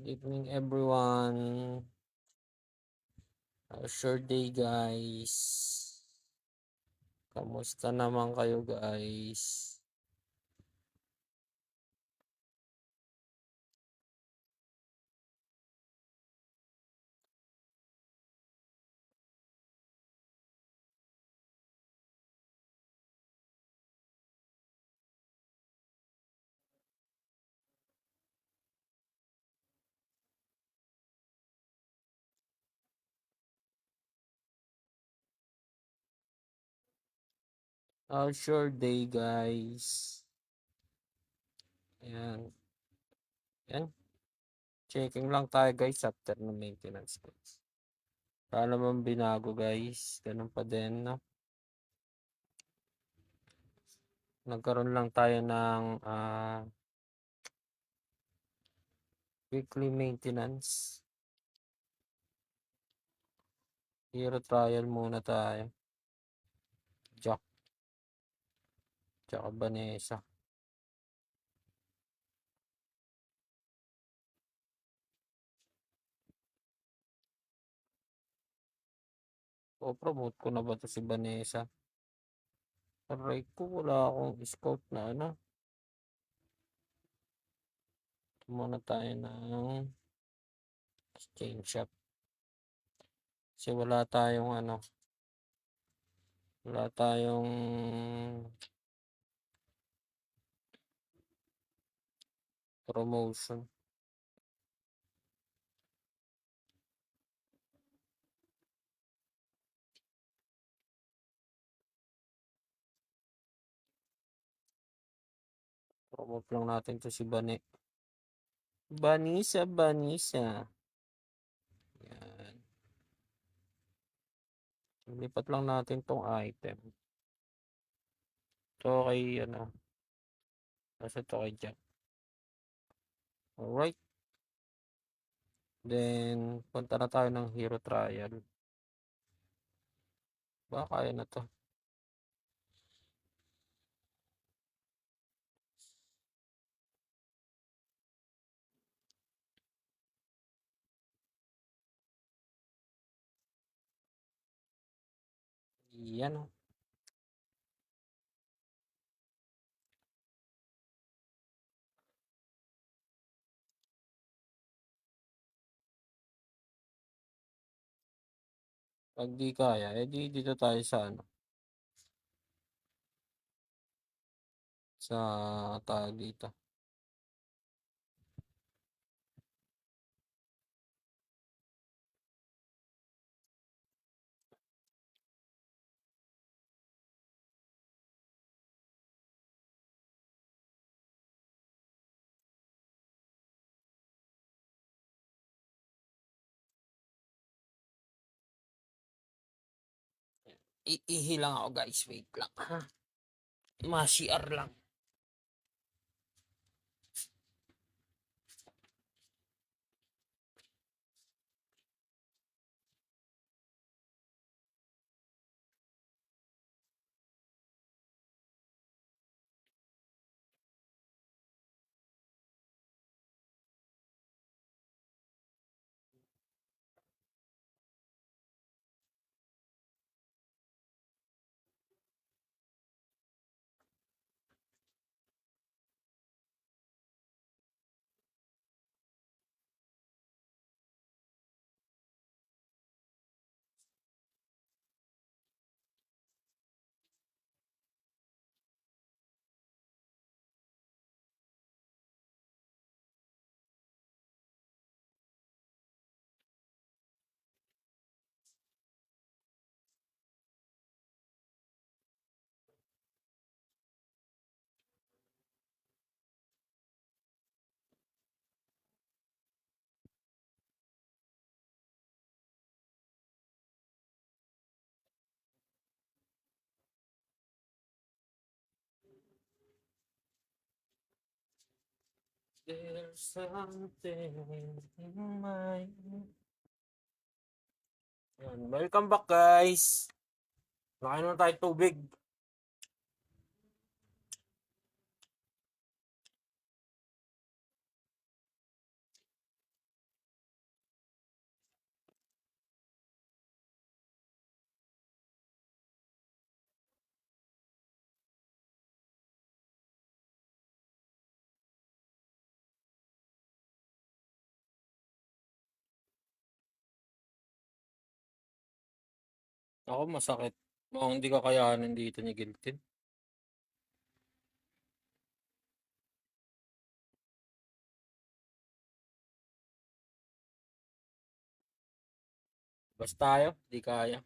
Evening everyone. How's your day guys? Kamusta naman kayo guys? How's your day guys? Ayan. Ayan. Checking lang tayo guys after ng maintenance guys. Wala naman binago guys. Ganun pa din no? Nagkaroon lang tayo ng weekly maintenance. Hero trial muna tayo. Jack. Tsaka Vanessa. O promote ko na ba to si Vanessa? Aray ko, wala akong scout na ano. Muna tayo ng exchange shop. Kasi wala tayong ano. Wala tayong promotion. Promote lang natin to si Vanessa. Yan. Lipat lang natin tong item. Ito kay ano. Nasa to kay Jack. Alright. Then, punta na tayo ng hero trial. Baka kaya na to. Yan o. Pag di kaya, edi dito tayo sa ano. Sa tawag dito. Iihi lang ako guys. Wait lang. Ha? Ma-CR lang. There's something in my... Yan. Welcome back guys. Nakain na tayo tubig. Ako masakit. Mukhang hindi kakayanin dito ni Giltin. Basta tayo, di kaya.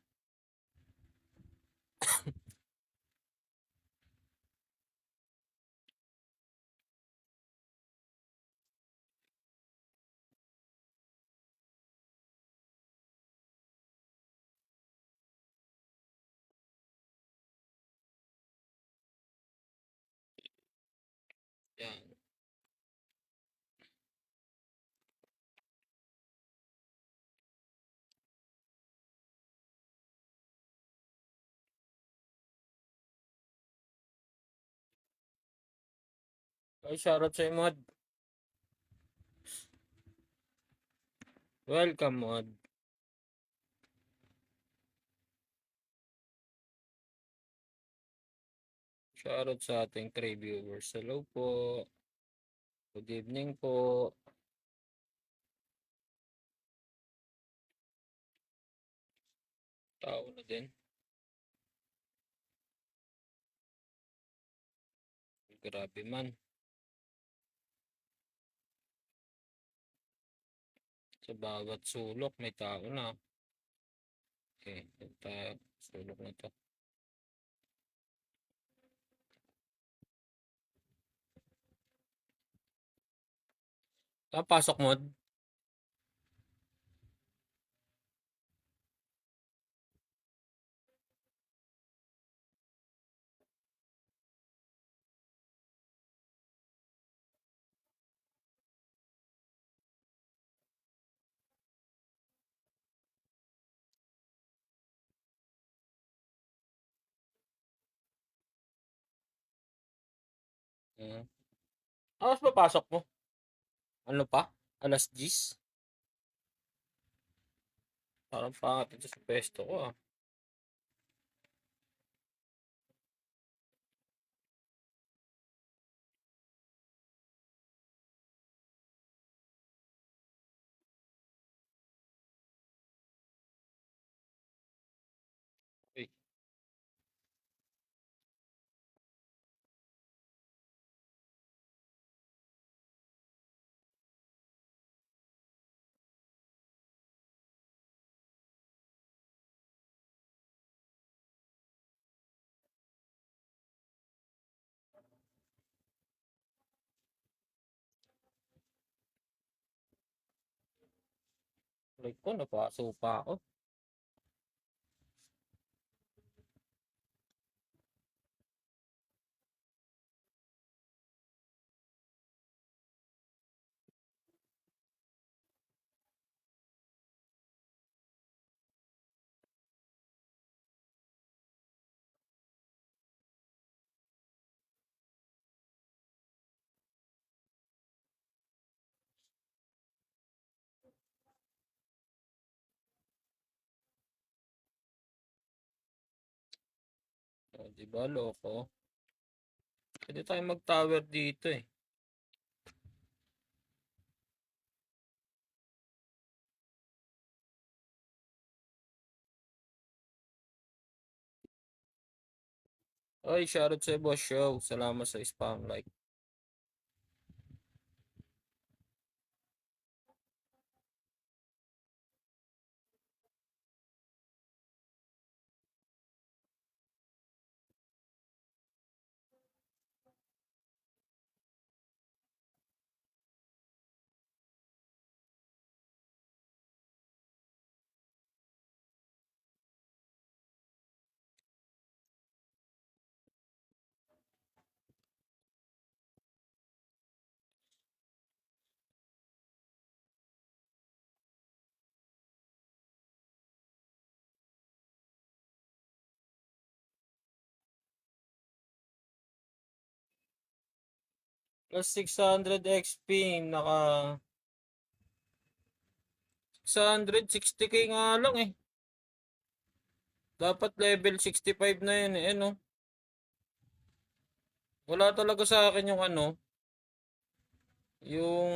Yan. Ay, shoutout sa'yo, Mod. Welcome, Mod. Shoutout sa ating 3 viewers. Hello po. Good evening po. Tao na din. Grabe man. Sa bawat sulok may tao na. Okay, tayo. Sulok na to. Pasok, Mod. Alas pa pasok mo? Ano pa? Alas 10? Parang pangat ito sa pesto ko ah. Uy. Like ko, napaso pa ako. O, diba, loko? Pwede tayo mag-tower dito eh. Ay, shoutout sa boss show. Salamat sa spam like. Plus 600 XP, naka 660k nga lang eh. Dapat level 65 na yun eh, ano? Wala talaga sa akin yung ano, yung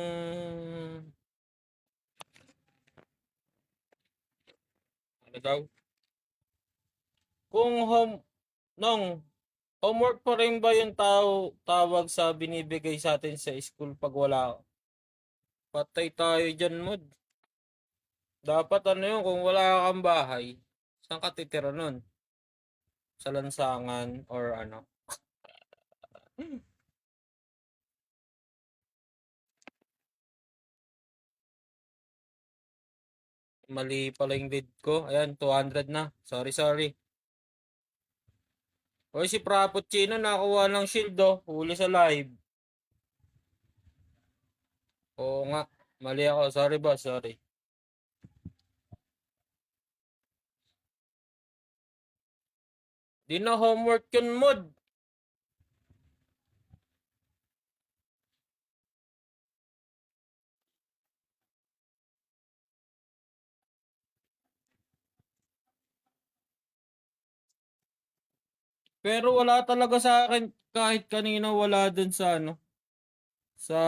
ano daw? Kung nung homework pa rin ba yung tawag sa binibigay sa atin sa school pag wala? Patay tayo dyan, mod. Dapat ano yun, kung wala kang bahay, saan ka titira nun? Sa lansangan or ano? Mali pala yung lead ko. Ayan, 200 na. Sorry, sorry. Hoy, si Frappuccino nakakuha ng shield oh. Huli sa live. Oo nga. Mali ako. Sorry boss, sorry. Di na homework yun, mod. Pero wala talaga sa akin kahit kanina wala dun sa ano. Sa...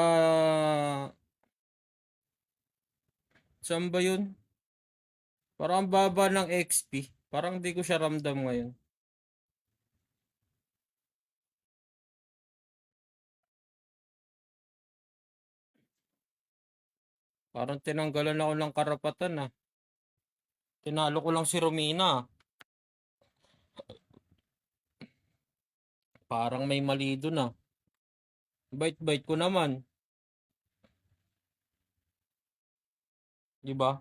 Saan ba yun? Parang ang baba ng XP. Parang di ko siya ramdam ngayon. Parang tinanggalan ako ng karapatan ah. Tinalo ko lang si Romina. Parang may mali dun ah. Bait-bait ko naman. Di ba?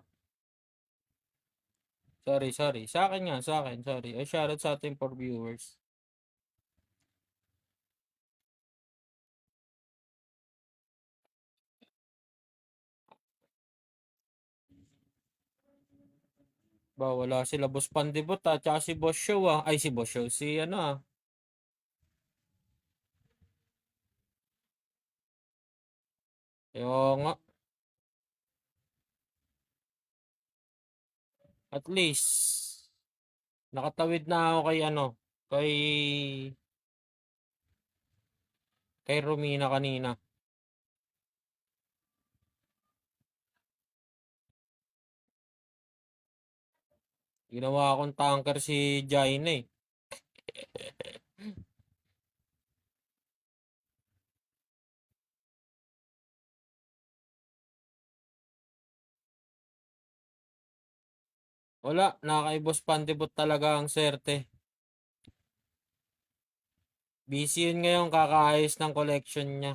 Sorry, sorry. Sa akin nga, sa akin. Sorry. Ay, shoutout sa ating for viewers. Ba, wala sila Boss Pandibot ah. Tsaka si Boss Show ah. Ay, si Boss Show. Si ano ah. Yung nga. At least. Nakatawid na ako kay ano. Kay... Kay Romina kanina. Ginawa akong tanker si Jaina eh. Wala. Nakakay Boss Pandibot talaga ang swerte. Busy yun ngayon kakaayos ng collection niya.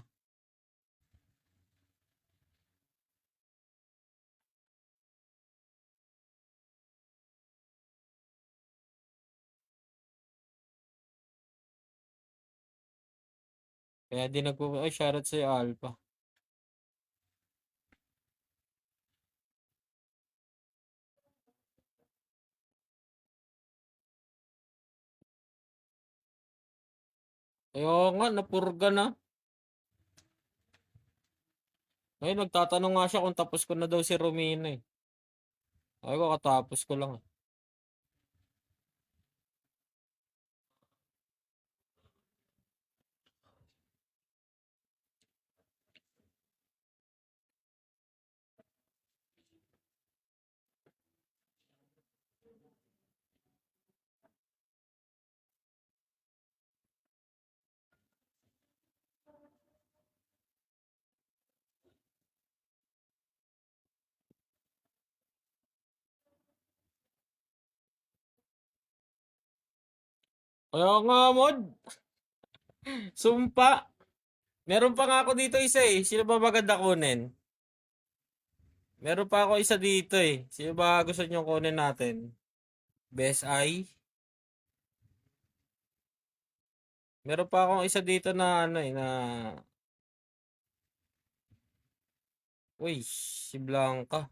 Kaya di nagpo... Ay, shoutout sa'yo Alpha. Oo nga, napurga na. Ay, nagtatanong nga siya kung tapos ko na daw si Romina eh. Ay ko, katapos ko lang. Kaya nga, mod. Sumpa. Meron pa nga ako dito isa eh. Sino ba maganda kunin? Meron pa ako isa dito eh. Sino ba gusto nyo kunin natin? Best Eye? Meron pa akong isa dito na ano eh, na... Uy, si Blanca.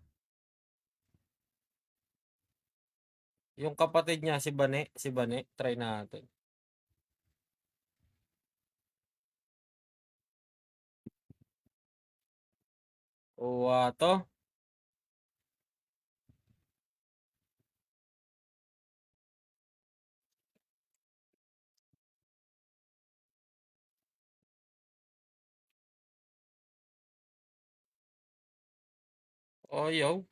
Yung kapatid niya, si Bane. Si Bane, try natin. O, to. Ayaw.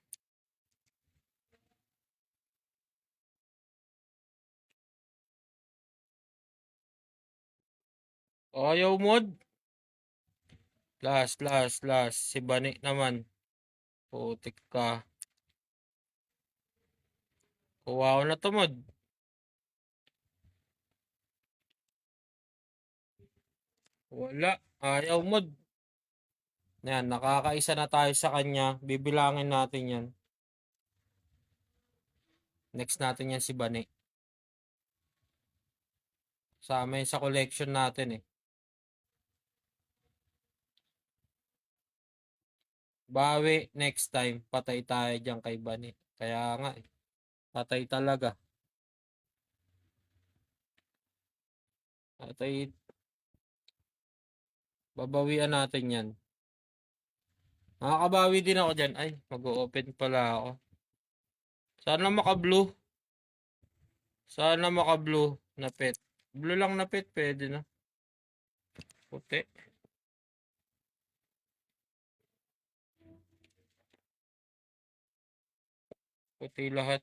Ayaw mod. Last. Si Bani naman. Putik ka. Kuha ko na to mod. Wala. Ayaw mod. Yan, nakakaisa na tayo sa kanya. Bibilangin natin yan. Next natin yan si Bani. Sa amin sa collection natin eh. Bawi next time. Patay tayo dyan kay Bani. Kaya nga eh. Patay talaga. Patay. Babawian natin yan. Makakabawi din ako dyan. Ay, mag-open pala ako. Sana maka-blue. Sana maka-blue na pet. Blue lang na pet, pwede na. Puti. Puti lahat.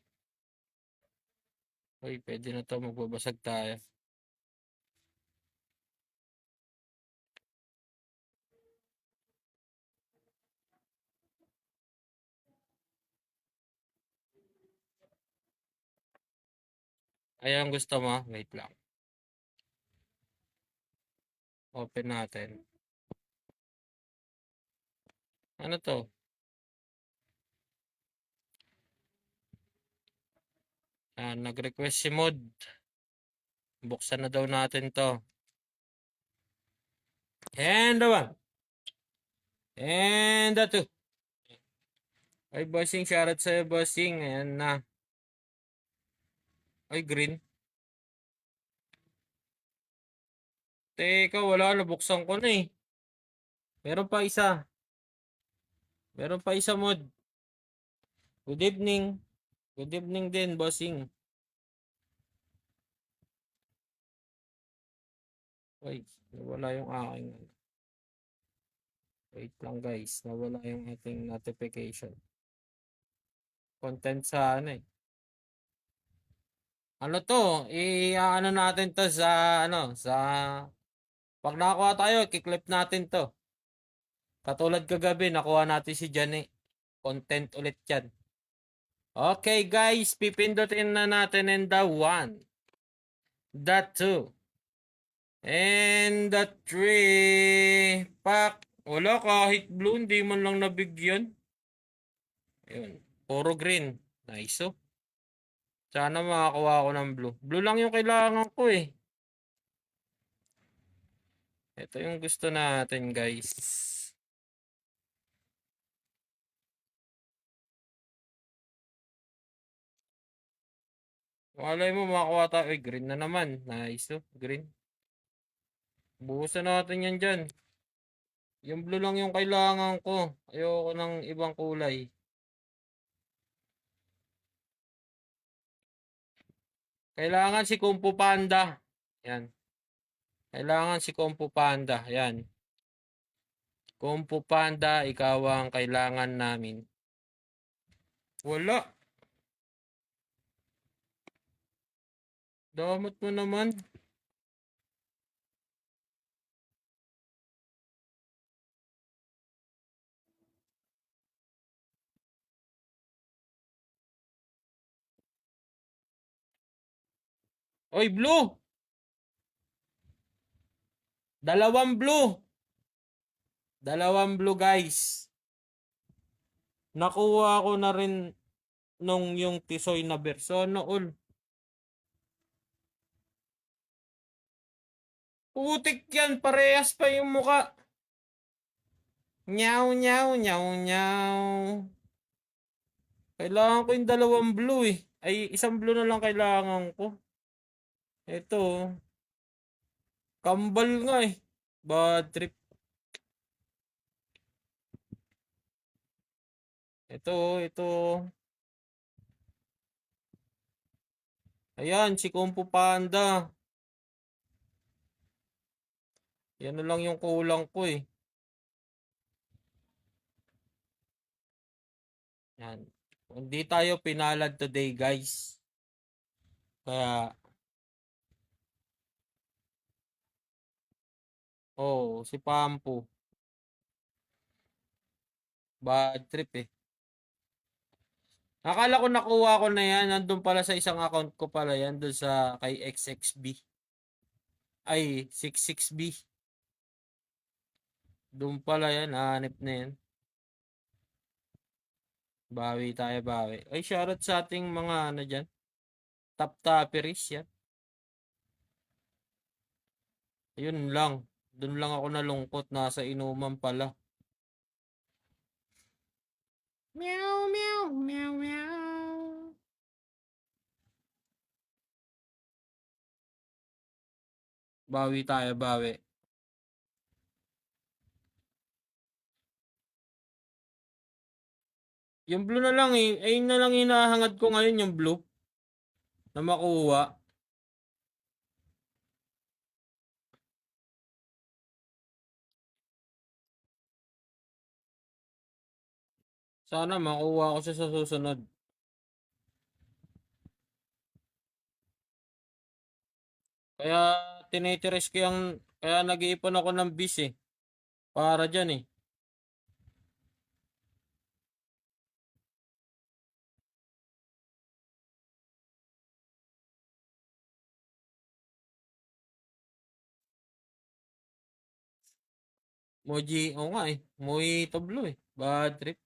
Ay, pwede na to. Magbabasag tayo. Ayan gusto mo. Wait lang. Open natin. Ano to? Nag-request si Mod. Buksan na daw natin to. And the one. And the two. Ay, bossing. Shoutout sa'yo, bossing. Ayan na. Ay, green. Teka, wala. Nabuksan ko na eh. Meron pa isa. Meron pa isa, Mod. Good evening. Good evening din, bossing. Wait, nawala yung aking. Wait lang guys, nawala yung ating notification. Content sa ano eh. Ano to? Ano natin to sa ano, sa pag nakakuha tayo, kiklip natin to. Katulad kagabi, nakuha natin si Jane. Content ulit yan. Okay guys, pipindutin na natin in the 1, the 2, and the 3. Pak! Wala kahit blue, hindi man lang nabigyan. Ayun, puro green. Nice oh. Sana makakuha ako ng blue. Blue lang yung kailangan ko eh. Ito yung gusto natin guys. Malay mo makakuha tayo. Ay, green na naman. Nice oh, green. Buhusan natin yan dyan. Yung blue lang yung kailangan ko. Ayoko ng ibang kulay. Kailangan si Kung Fu Panda. Yan. Kailangan si Kung Fu Panda. Yan. Kung Fu Panda, ikaw ang kailangan namin. Wala. Damot mo naman. Oy, blue! Dalawang blue! Dalawang blue guys. Nakuha ko na rin nung yung Tisoy na version noon. Putik yan, parehas pa yung muka. Nyaw, nyaw, nyaw, nyaw. Kailangan ko yung dalawang blue eh. Ay, isang blue na lang kailangan ko. Ito. Kambal nga eh. Bad trip. Ito. Ayan, si Kung Fu Panda. Yan na lang yung kulang ko eh. Yan. Hindi tayo pinalad today guys. Kaya Oo, si Pampo. Bad trip eh. Akala ko nakuha ko na yan. Nandun pala sa isang account ko pala yan. Doon sa kay XXB. Ay, 66B. Doon pala yan. Hanip na yan. Bawi tayo, bawi. Ay, shoutout sa ating mga ano dyan. Top toperies yan. Yun lang. Doon lang ako nalungkot. Nasa inuman pala. Meow, meow, meow, meow. Bawi tayo, bawi. Yung blue na lang eh. Ayun na lang hinahangad ko ngayon yung blue. Na makuha. Sana makuha ko siya sa susunod. Kaya tinitiris ko yung... Kaya nag-iipon ako ng bis eh. Para dyan eh. Moji, oo nga eh. Mojito blue eh. Bad trip.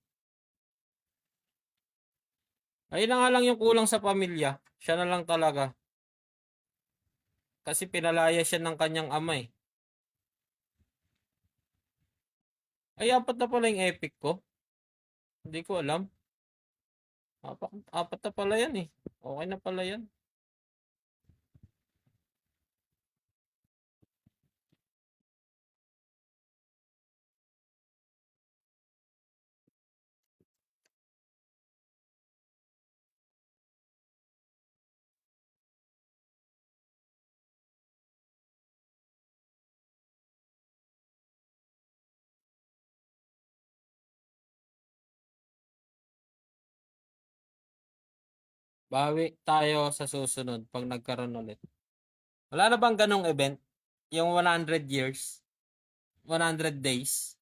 Ayun na nga lang yung kulang sa pamilya. Siya na lang talaga. Kasi pinalaya siya ng kanyang ama eh. Ay, apat na pala yung epic ko. Hindi ko alam. Apat na pala yan eh. Okay na pala yan. Bawi tayo sa susunod pag nagkaroon ulit. Wala na bang ganong event? Yung 100 years? 100 days?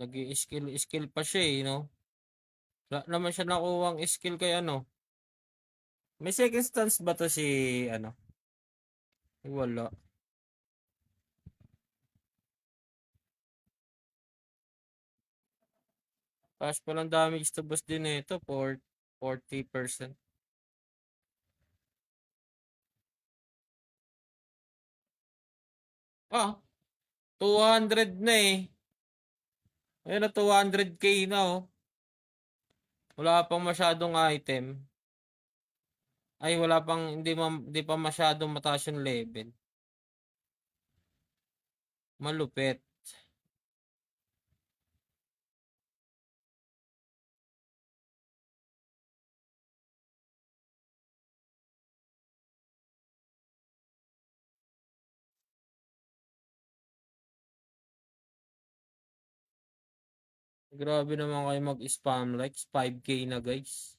Nag-i-skill pa siya eh, no? Wala naman siya nakuwang skill kay ano. May second stance ba to si ano? Wala. Taas pa lang damage to boss din ito for 40%. Ah, 200 na eh. Ayun na 200k na oh. Wala pang masyadong item. Ay, wala pang, hindi pa masyadong mataas yung level. Malupit. Grabe naman kayo mag-spam likes. 5k na guys.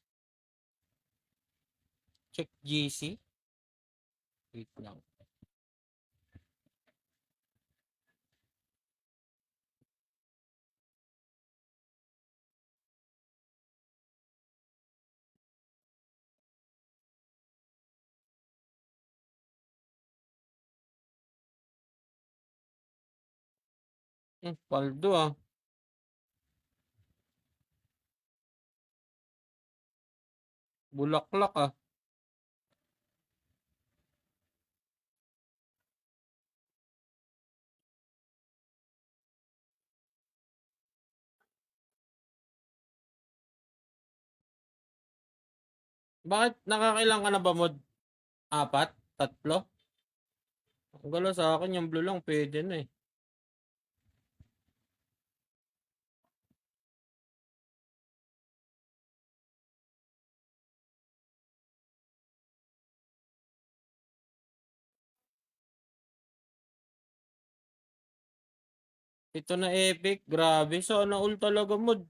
Check GC. Wait lang. Paldo ah. Bulaklak ah. Bakit nakakailang ka na ba mod? Apat? Tatlo? Ang gala sa akin yung blue lang pwede na eh. Ito na epic. Grabe. Sana all talaga mod.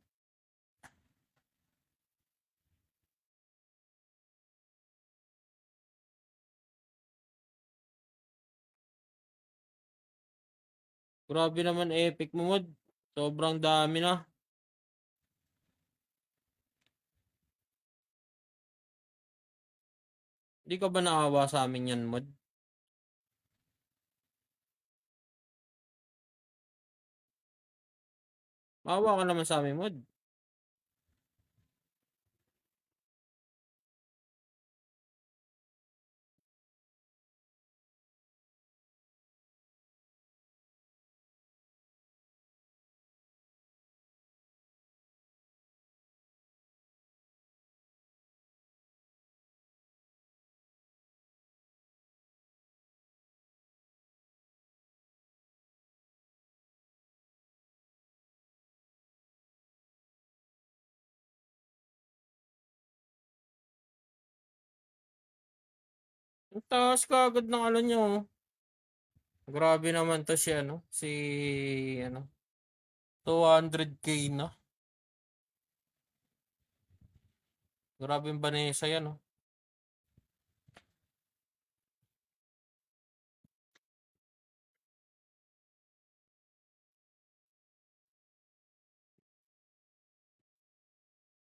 Grabe naman epic mo mod. Sobrang dami na. Di ka ba naawa sa amin yan mod? Maawa ka naman sa amin mod. Ang taas ka agad ng ano nyo. Grabe naman to si ano. Si ano. 200k na. Grabe yung Vanessa yan oh.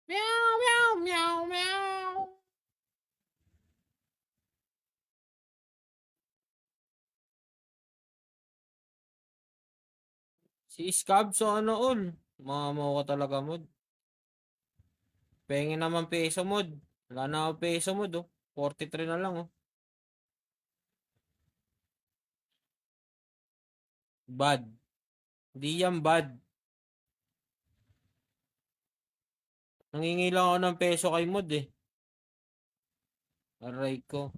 Meow, meow, meow, meow. Si Scab so ano all. Mamaw ka talaga mod. Pengen naman peso mod. Wala na ako peso mod oh. 43 na lang oh. Bad. Di yan bad. Nangingi lang ako ng peso kay mod eh. Aray ko.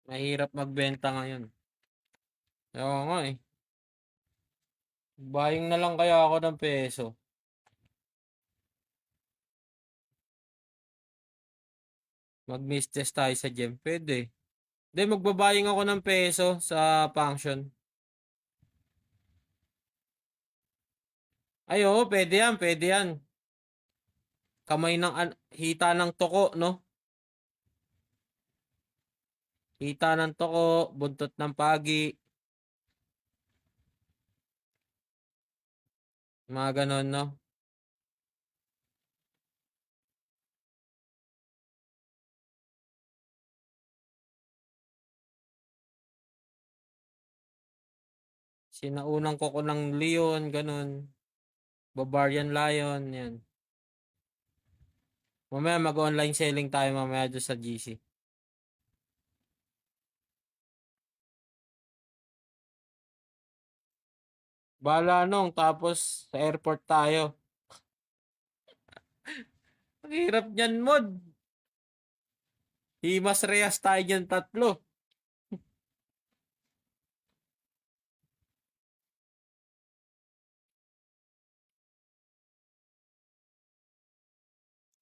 Mahirap magbenta ngayon. Oo nga eh. Buying na lang kaya ako ng peso. Mag-miss-test tayo sa gem. Pwede. Hindi, magbabaying ako ng peso sa function. Ay, oo, pwede yan, pwede yan. Kamay ng hita ng toko, no? Hita ng toko, buntot ng pagi. Mga ganon, no? Sinaunang koko ng leon, ganon. Barbarian lion, yan. Mamaya mag-online selling tayo mamaya doon sa GC. Bala nung, tapos sa airport tayo. Ang hirap niyan, mod. Himas Reyes tayo dyan tatlo.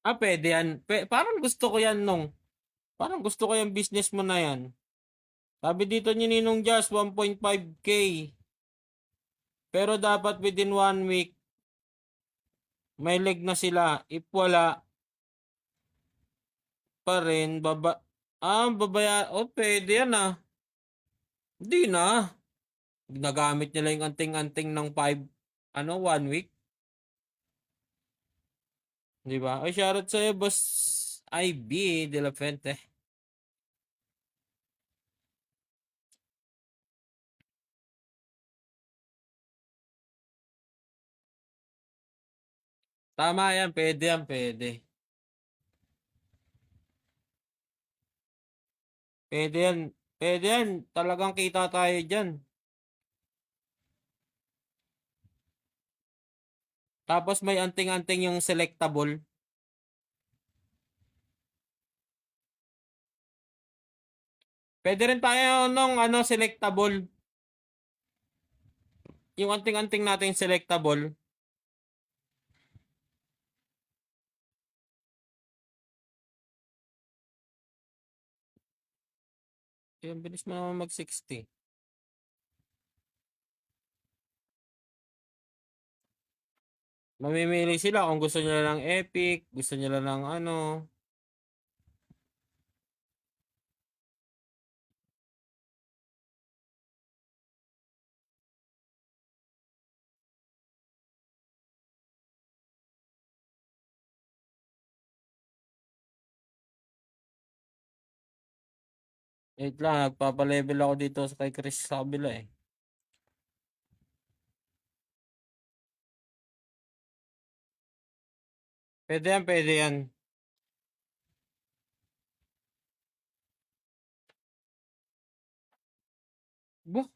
Ah, pwede yan. Parang gusto ko yan nung. Parang gusto ko yung business mo na yan. Sabi dito ni Ninong Jazz, 1.5k. Pero dapat within 1 week, may leg na sila. If wala pa rin, babaya. Oh, pwede yan ah. Hindi na. Nagamit nila yung anting-anting ng 1 week. Di ba? Ay, shoutout sa'yo, boss IB de la Fuente. Tama yan, pwede yan, pwede. Pwede yan. Pwede yan. Talagang kita tayo dyan. Tapos may anting-anting yung selectable. Pwede rin tayo nung ano, selectable. Yung anting-anting natin selectable. Ang bilis mo naman mag-60. Mamimili sila kung gusto nila ng epic, gusto nila ng ano. Wait lang, nagpapalevel ako dito sa kay Chris sa kabila eh. Pwede yan, pwede yan. Bah,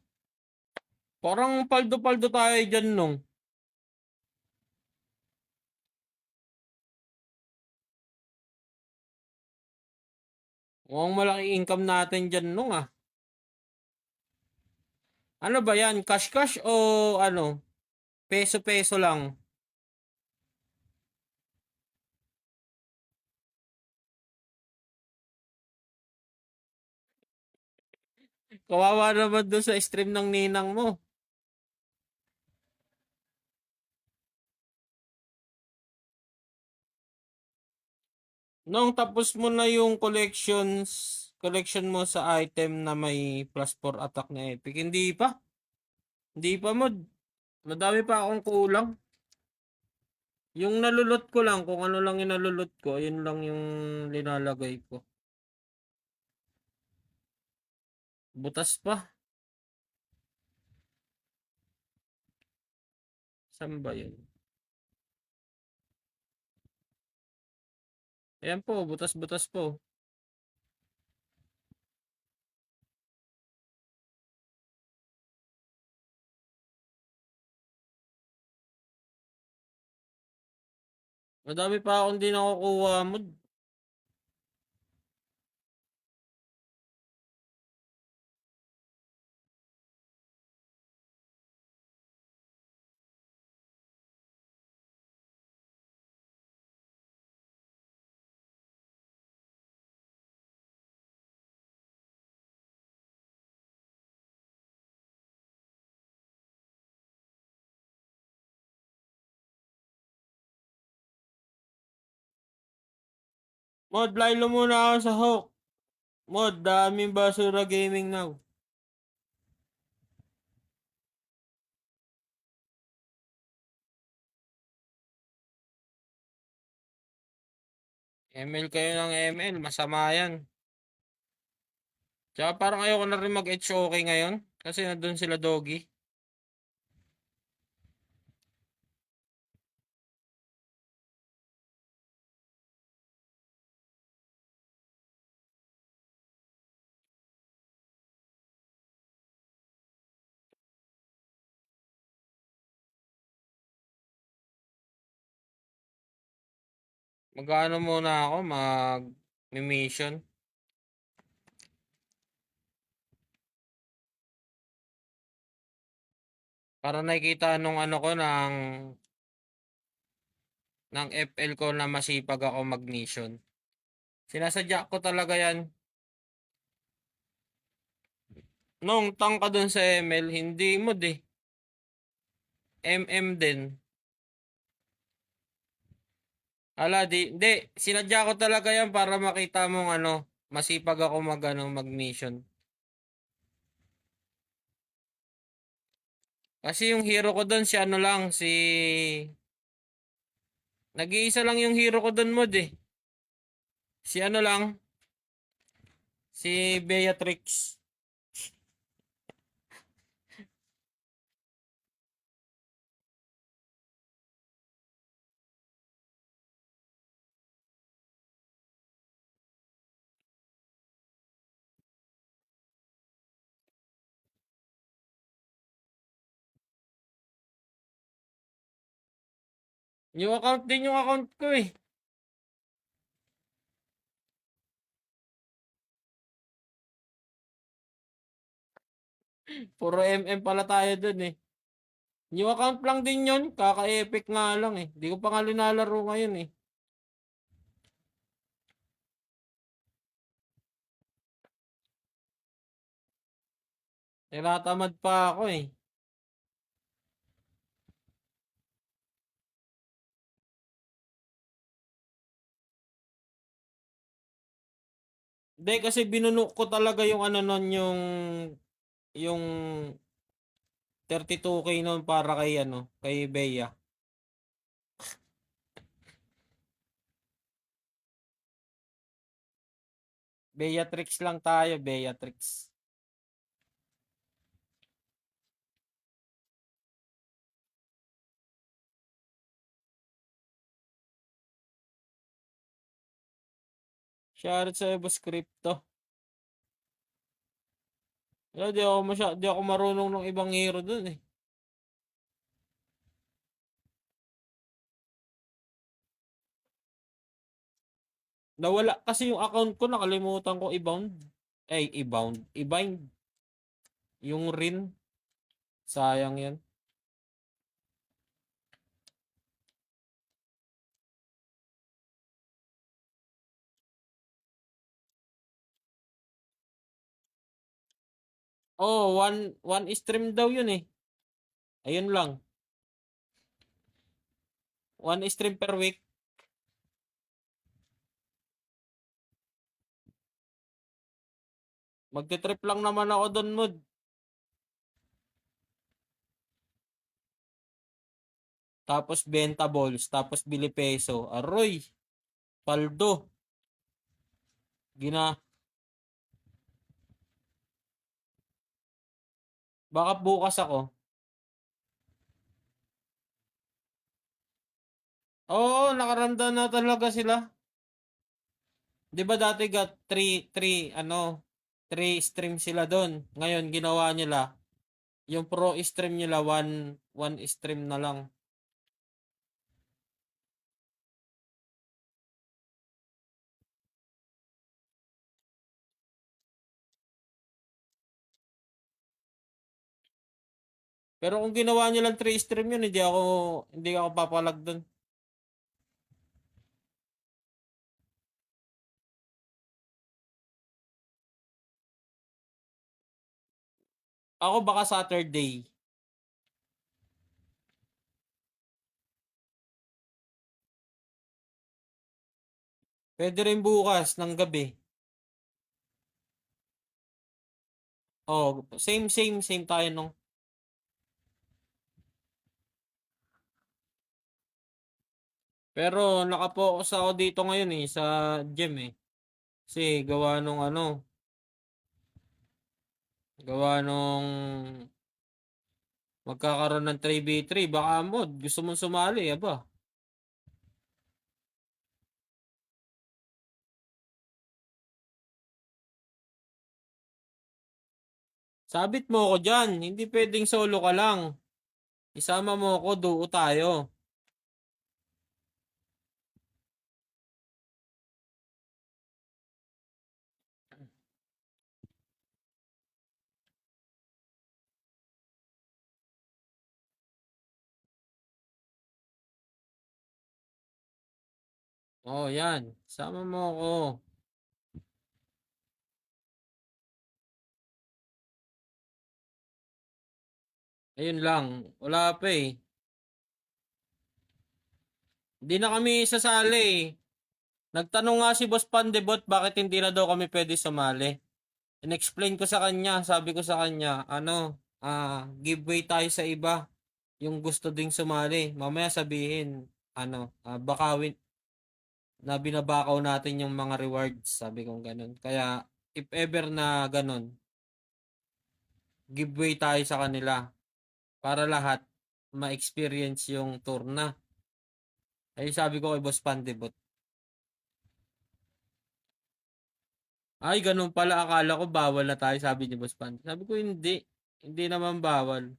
parang paldo-paldo tayo dyan nung. Mukhang malaki income natin dyan nung ah. Ano ba yan? Cash-cash o ano? Peso-peso lang. Kawawa naman doon sa stream ng ninang mo. Nung tapos mo na yung collection mo sa item na may plus 4 attack na epic, hindi pa. Hindi pa mo. Madami pa akong kulang. Yung nalulot ko lang, kung ano lang yung nalulot ko, yun lang yung linalagay ko. Butas pa. Saan ba yun? Ayan po, butas-butas po. Madami pa akong di nakukuha mo. Mod, lilo muna ako sa Hawk. Mod, daming basura gaming now. ML kayo ng ML, masama yan. Tsaka parang ayoko na rin mag-HOK ngayon. Kasi nandun sila Doggy. Mag-ano muna ako, mag-mission. Para nakikita nung ano ko ng FL ko na masipag ako mag-mission. Sinasadya ko talaga yan. Nung tank ka dun sa ML, hindi mo di. MM din. Di, sinadya ko talaga yan para makita mong ano, masipag ako mag-mission. Kasi yung hero ko doon si ano lang, nag-iisa lang yung hero ko doon mod eh. Si ano lang, si Beatrix. Yung account din yung account ko eh. Puro MM pala tayo doon eh. New account lang din yun, kaka-epic nga lang eh. Di ko pa nga linalaro ngayon eh. Tinatamad pa ako eh. Hindi kasi binunok ko talaga yung ano nun, yung 32K nun para kay ano, kay Bea. Beatrix lang tayo, Beatrix. Shoutout sa Boss Crypto. Di ako marunong ng ibang hero dun eh. Nawala kasi yung account ko, nakalimutan ko i-bound. I-bind. Yung rin. Sayang yan. Oh, one stream daw yun eh. Ayun lang. One stream per week. Magte-trip lang naman ako doon, Mod. Tapos benta balls, tapos bili peso. Aroy, paldo. Gina. Baka bukas ako. Oo, nakaranda na talaga sila. 'Di ba dati got 3 stream sila doon. Ngayon ginawa nila yung pro stream nila one stream na lang. Pero kung ginawa nilang 3 stream yun, hindi ako papalag doon. Ako baka Saturday. Pwede rin bukas ng gabi. Oh, same tayo nung. Pero nakapokus ako dito ngayon eh sa gym eh. Kasi gawa nung magkakaroon ng 3v3, baka Mod, gusto mong sumali, aba. Sabit mo ako dyan, hindi pwedeng solo ka lang. Isama mo ako, duo tayo. Oh, yan. Sama mo ako. Ayun lang, wala pa eh. Hindi na kami sasali eh. Nagtanong nga si Boss Pandebot bakit hindi na daw kami pwede sumali. In-explain ko sa kanya, sabi ko sa kanya, giveaway tayo sa iba. Yung gusto ding sumali. Mamaya sabihin, bakawin na binabakaw natin yung mga rewards. Sabi kong ganun. Kaya, if ever na ganun, giveaway tayo sa kanila para lahat ma-experience yung tour na. Ay sabi ko kay Boss Pandebot, ay ganun pala, akala ko bawal na tayo, sabi ni Boss Pandebot. Sabi ko hindi, hindi naman bawal.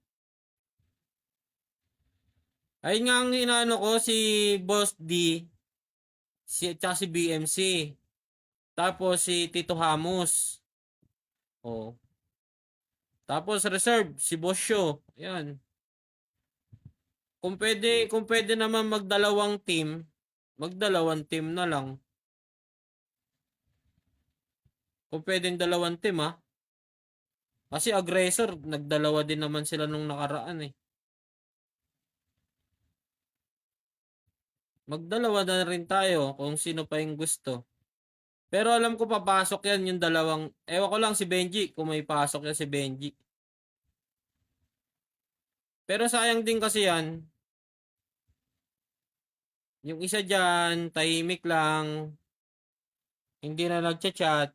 Ayun nga ang inaano ko si Boss D, tsaka si BMC. Tapos si Tito Hamos. Oh. Tapos reserve si Bosyo. Ayan. Kung pwede naman magdalawang team na lang. Kung pwedeng dalawang team, ha. Kasi aggressor, nagdalawa din naman sila nung nakaraan eh. Magdalawa na rin tayo kung sino pa yung gusto. Pero alam ko papasok yan yung dalawang, ewan ko lang si Benji, kung may pasok yan si Benji. Pero sayang din kasi yan, yung isa dyan, tahimik lang, hindi na nagchat-chat,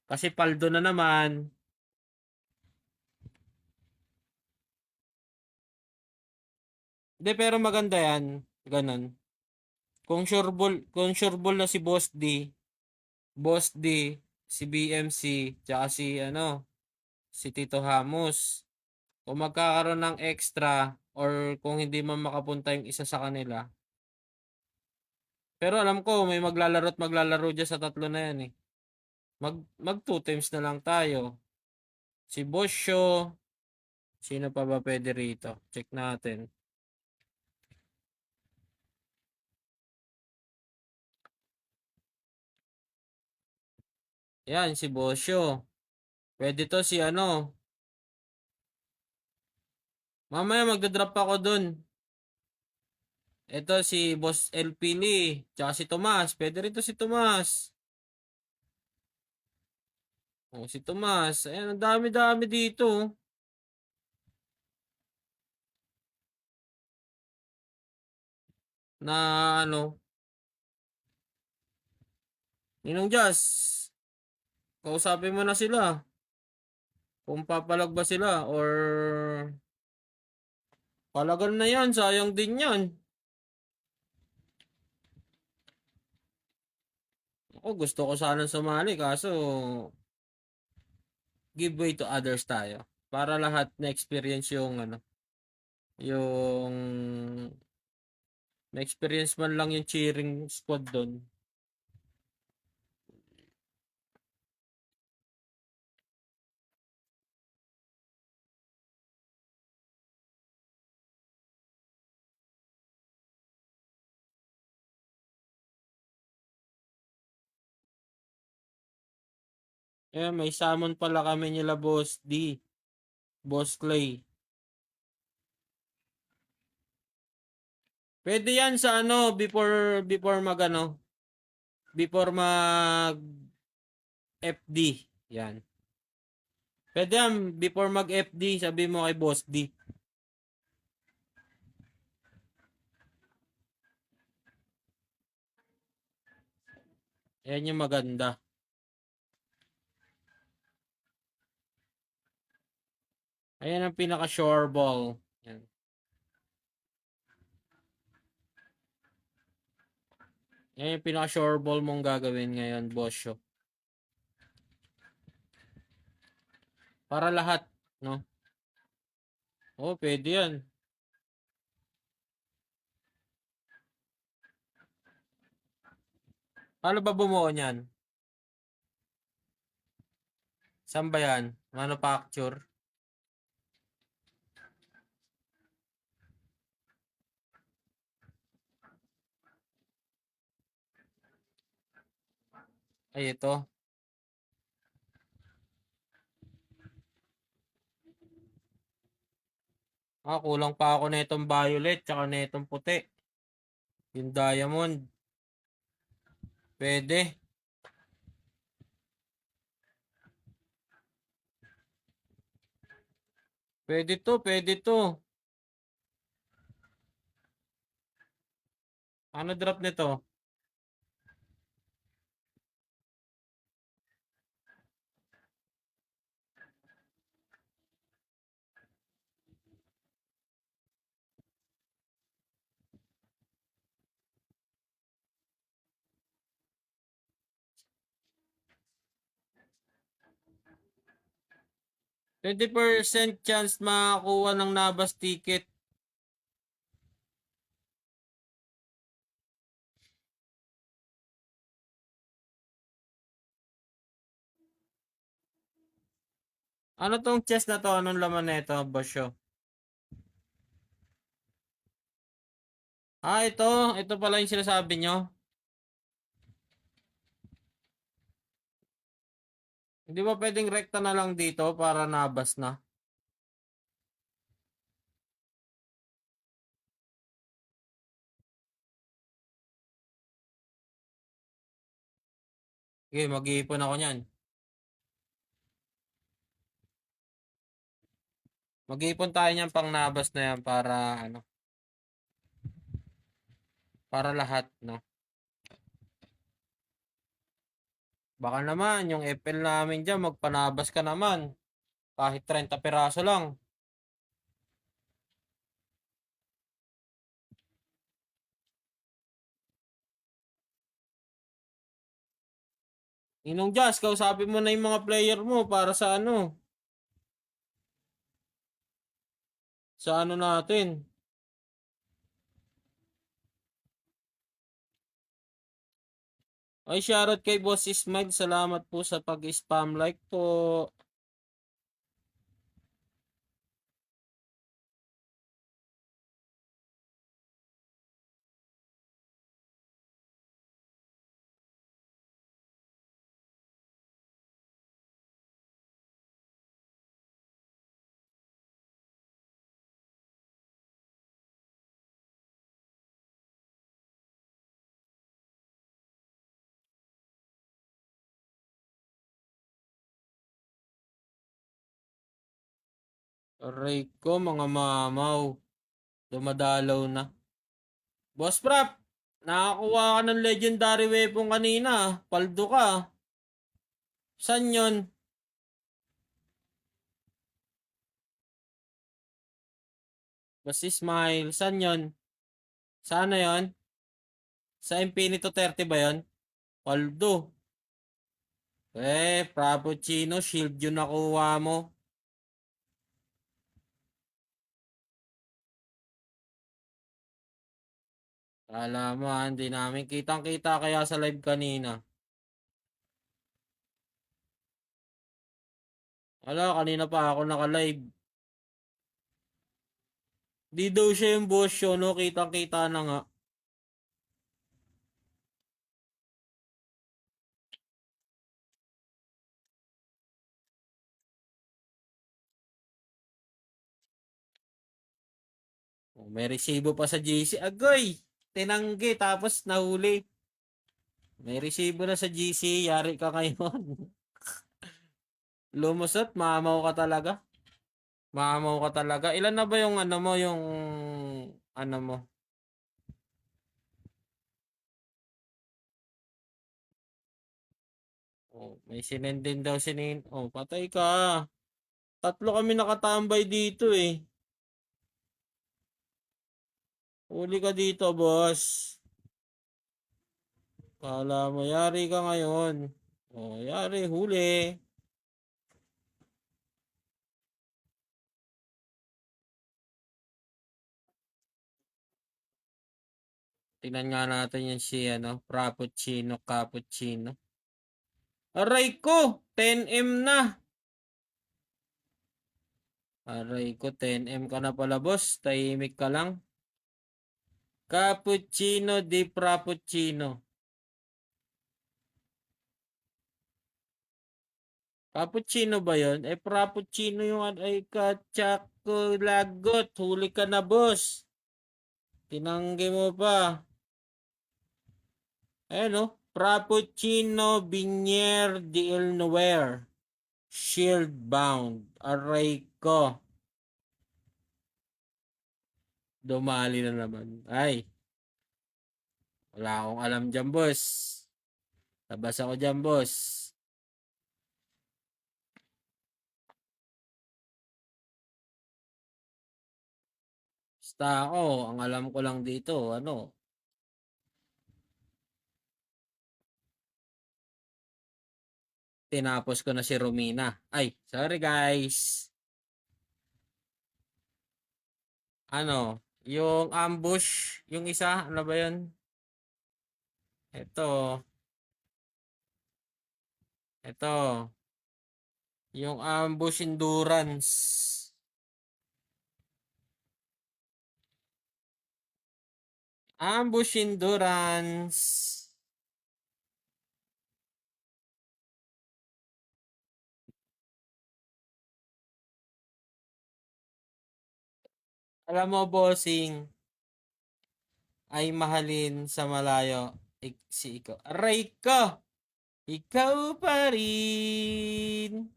kasi paldo na naman. Hindi, pero maganda yan, ganun. Kung sureball na si Boss D, si BMC, tsaka si ano, si Tito Hamos. Kung magkakaroon ng extra or kung hindi man makapunta yung isa sa kanila. Pero alam ko may maglalaro at maglalaro dyan sa tatlo na yan eh. Mag two times na lang tayo. Si Bosyo, sino pa ba pwede rito? Check natin. Yan, si Bosyo. Pwede to si ano. Mamaya magdadrop ako dun. Ito si Boss El Pili. Tsaka si Tomas. Pwede rito si Tomas. Oh, si Tomas. Ayan, ang dami-dami dito. Na ano. Ninong Jazz. Kausapin mo na sila. Kung papalag ba sila or palagan na yan. Sayang din yan. Ako gusto ko sana sumali kaso give way to others tayo. Para lahat na experience yung ano, yung na-experience man lang yung cheering squad doon. Eh, may summon pala kami nila Boss D, Boss Clay. Pwede yan sa ano, before mag ano, before mag FD. Yan. Pwede yan, before mag FD, sabi mo kay Boss D. Yan yung maganda. Ayan ang pinaka sure ball. Yan. Yan yung pinaka sure ball mong gagawin ngayon, boss show. Para lahat, no? Oh, pwede yan. Paano ba bumuo niyan? Saan ba yan? Manufacture? Ay, ito. Kulang pa ako na itong violet tsaka na itong puti. Yung diamond. Pwede. Pwede to, pwede to. Ano drop nito? %20% chance makakuha ng Nabas ticket. Ano tong chest na to? Anong laman na ito, Basyo? Ito. Ito pala yung sinasabi nyo. Hindi ba pwedeng rekta na lang dito para nabas na? Okay, mag-iipon ako niyan. Mag-iipon tayo niyan pang nabas na yan para ano, para lahat, no? Baka naman yung FL namin diyan magpanabas ka naman kahit 30 piraso lang. Inong Jazz, kausapin mo na yung mga player mo para sa ano, sa ano natin. Ay, shoutout kay Boss Ismail. Salamat po sa pag-spam like po. Aray ko, mga mamaw. Dumadalaw na. Boss Prap, nakakuha ka ng legendary weapon kanina. Paldo ka. San yun? Boss Ismail, san yun? Sana yun? Sa Infinito 30 ba yun? Paldo. Frappuccino, shield yun nakuha mo. Kala mo, hindi namin kitang-kita kaya sa live kanina. Ala, kanina pa ako naka-live. Di daw siya yung boss show, no? Kitang-kita na nga. Oh, may resibo pa sa GC. Agoy! Tinanggi tapos nahuli. May resibo na sa GC. Yari ka ngayon. Lumusot, mamaw ka talaga. Mamaw ka talaga. Ilan na ba yung ano mo, yung ano mo? Oh, may sinend din daw sinin. Oh, patay ka. Tatlo kami nakatambay dito eh. Huli ka dito, boss. Kala mo, yari ka ngayon. Oh, yari, huli. Tingnan nga natin yan si ano, Frappuccino, Cappuccino. Aray ko! 10M na! Aray ko, 10M ka na pala, boss. Tahimik ka lang. Cappuccino di Frappuccino. Cappuccino ba yon? Frappuccino yung ay katsako lagot. Huli ka na, boss. Tinanggi mo pa. Ayan o. Frappuccino Binier de El Noir. Shield bound. Aray ko. Dumali na naman. Ay, wala akong alam dyan, boss. Labas ako dyan, boss. Basta ako, ang alam ko lang dito, ano, tinapos ko na si Romina. Ay, sorry guys. Ano, yung ambush, yung isa, ano ba yun? Ito, ito, yung ambush endurance. Ambush endurance. Alam mo, bossing, ay mahalin sa malayo. Si ikaw. Aray ko! Ikaw pa rin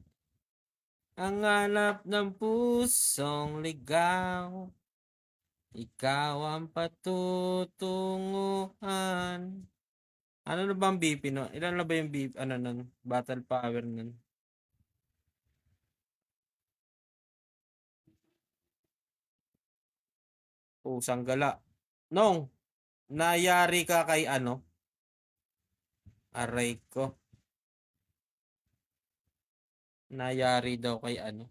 ang hanap ng pusong ligaw. Ikaw ang patutunguhan. Ano na ba ang BP no? Ilan na ba yung BP, ano nun? Battle power nun? Pusang gala. Nong, nayari ka kay ano? Aray ko. Nayari daw kay ano?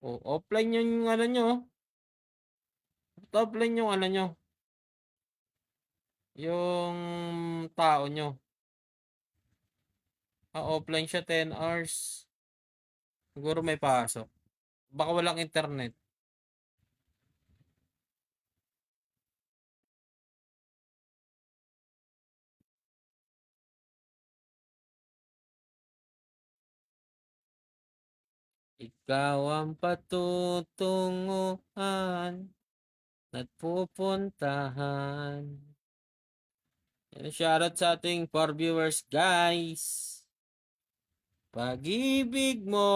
O, offline yung ano nyo. Offline yung ano nyo. Yung tao nyo. Offline siya 10 hours. Siguro may pasok. Baka walang internet. Ikaw ang patutunguhan at pupuntahan. Shoutout sa ating 4 viewers, guys. Pag-ibig mo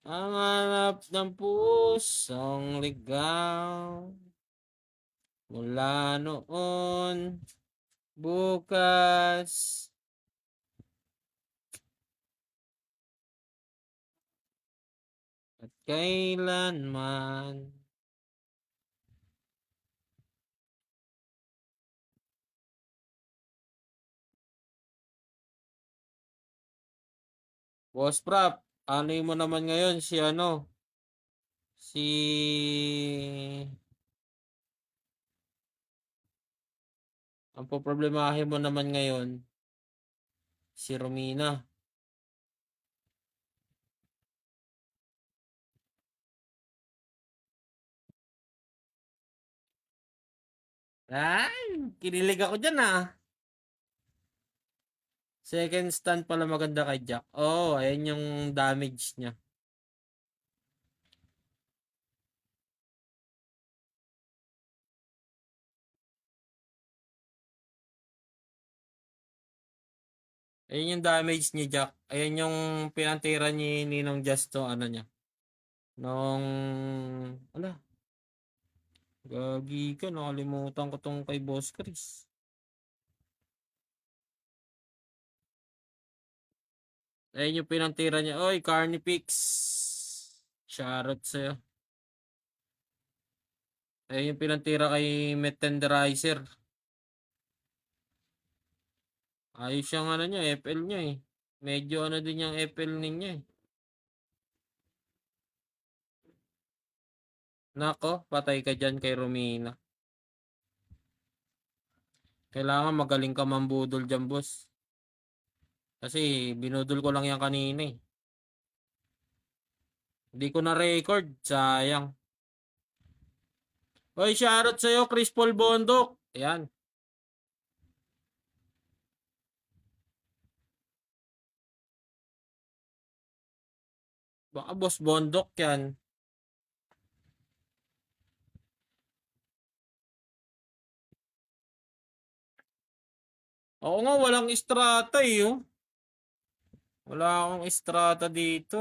ang hanap ng pusong ligaw. Mula noon, bukas, at kailanman. Boss Prap, ano mo naman ngayon si ano? Si ang poproblemahin mo naman ngayon si Romina. Ay, kinilig ako dyan ah. Second stand pala maganda kay Jack. Oh, ayan yung damage niya. Ayan yung damage ni Jack. Ayan yung pinantira ni Ninong Justo, ano niya. Nung, ala, gagi ka, nakalimutan ko tong kay Boss Chris. Ayan yung pinantira niya. Oy, Carnifix. Shoutout sa'yo. Ayan yung pinantira kay Metenderizer. Ayos yung ano niya, FL niya eh. Medyo ano din yung FL niya eh. Nako, patay ka dyan kay Romina. Kailangan magaling ka mambudol dyan, boss. Kasi binudol ko lang yan kanina eh. Hindi ko na record, sayang. Hoy, shoutout sa'yo, Chris Paul Bondok. Ayan. Baka boss Bondok yan. Oo nga, walang strata eh. Oh. Wala akong strata dito.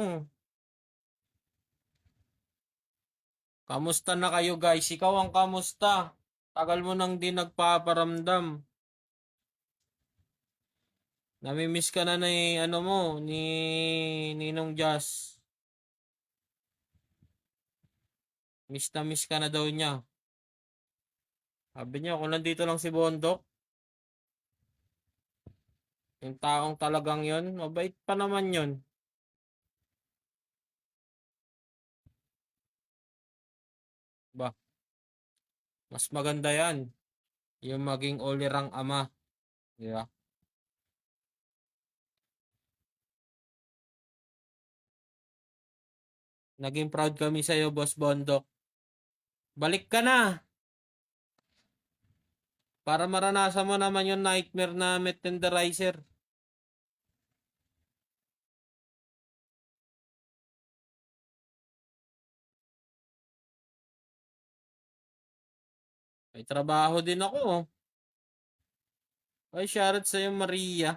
Kamusta na kayo guys? Ikaw ang kamusta? Tagal mo nang di nagpaparamdam. Namimiss ka na ni ano mo, ni Ninong Jazz. Miss na miss ka na daw niya. Sabi niya, kung nandito lang si Bondok, yung taong talagang yon, mabait pa naman yon. Ba, mas maganda yan. Yung maging olirang ama. Di ba? Naging proud kami sa'yo, Boss Bondok. Balik ka na! Para maranasan mo naman yung nightmare na met tenderizer. May trabaho din ako. Oh. Ay, shoutout sa'yo, Maria.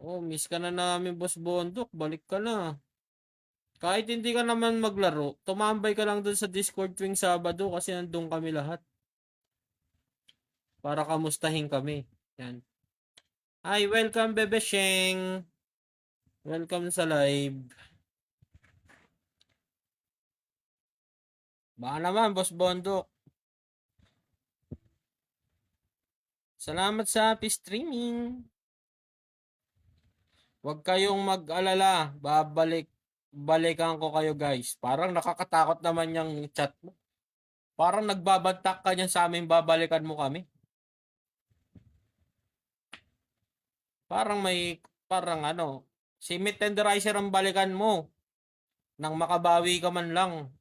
Oh, miss ka na namin, Boss Bondok. Balik ka na. Kahit hindi ka naman maglaro, tumambay ka lang dun sa Discord tuwing Sabado kasi nandun kami lahat. Para kamustahin kami. Yan. Hi, welcome, Bebe Sheng. Welcome sa live. Baka naman, Boss Bondok. Salamat sa happy streaming. Huwag kayong mag-alala. Balikan ko kayo, guys. Parang nakakatakot naman yung chat mo. Parang nagbabantak ka niyan sa amin, babalikan mo kami. Parang ano, si Meat Tenderizer ang balikan mo. Nang makabawi ka man lang.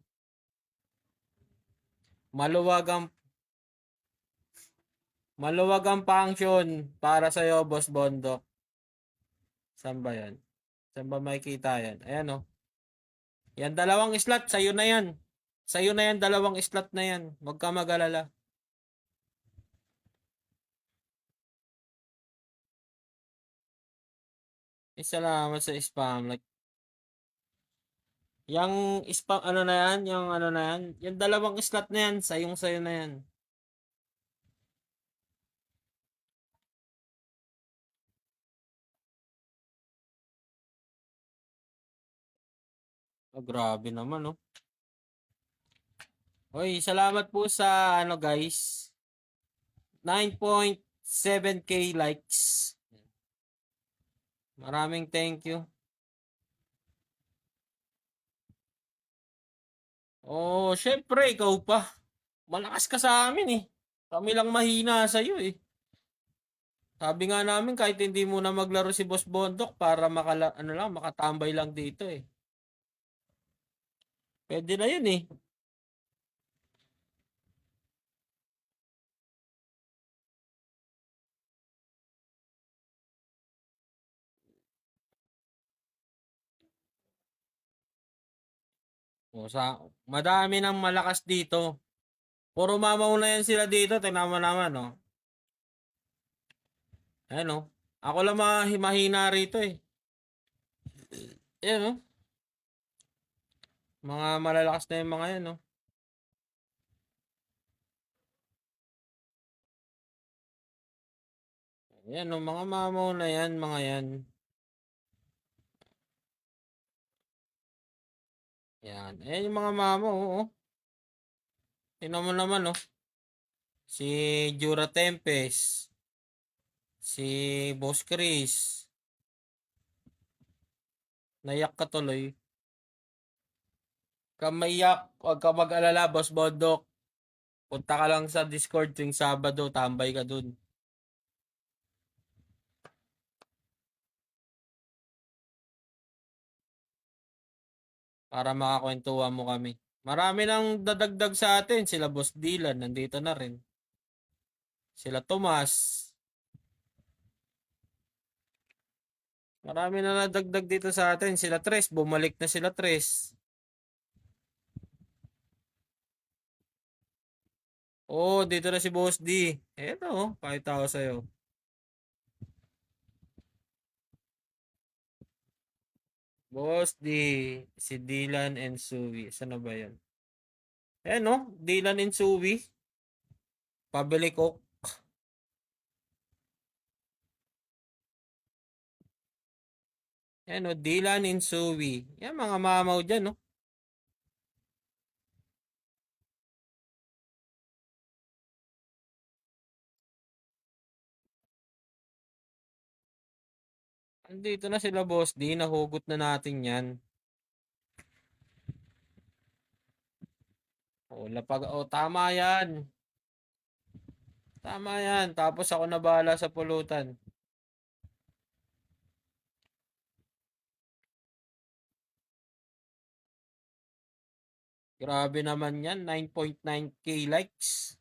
Maluwag ang Maluwag ang function para sa iyo, Boss Bondok. Saan ba yan? Saan ba makikita yan? Ayan oh. Yan, dalawang slot. Sa'yo na yan. Sa'yo na yan, dalawang slot na yan. Huwag ka mag-alala. Salamat sa spam. Like, yung spam, ano na yan? Yung ano na yan? Yung dalawang slot na yan. Sa'yo na yan. Oh, grabe naman, oh. Hoy, salamat po sa, ano guys, 9.7K likes. Maraming thank you. Oh, syempre, ikaw pa. Malakas ka sa amin eh. Kami lang mahina sa iyo eh. Sabi nga namin kahit hindi mo na maglaro si Boss Bondok para makatambay lang dito eh. Pwede na yun eh. O, madami nang malakas dito. Puro mamaw na yan sila dito. Tingnan mo naman, no? Ayan, no? Ako lang mahina rito eh. Ayan, no? Mga malalakas na yung mga yan, no? Ayan, no? Mga mamaw na yan, mga yan. Yan. Ayan yung mga mamaw, oh. Tingnan mo naman, no? Si Jura Tempest. Si Boss Chris. Nayak ka tuloy. Kamayak, huwag ka mag-alala, Boss Bondok. Punta ka lang sa Discord tuwing Sabado, tambay ka dun. Para makakwentuhan mo kami. Marami nang dadagdag sa atin. Sila Boss Dylan, nandito na rin. Sila Tomas. Marami na nadagdag dito sa atin. Sila Tres, bumalik na sila Tres. Oh, dito na si Boss D. Eto, kahit ako sa'yo. Boss D, si Dylan and Suwi. Saan na ba yan? Eh no, Dylan and Suwi. Pabili ko. Yan no, Dylan and Suwi. Yan mga mamaw dyan no. Andito na sila Boss D. Nahugot na natin yan. Tama yan. Tama yan. Tapos ako na bahala sa pulutan. Grabe naman yan. 9.9K likes.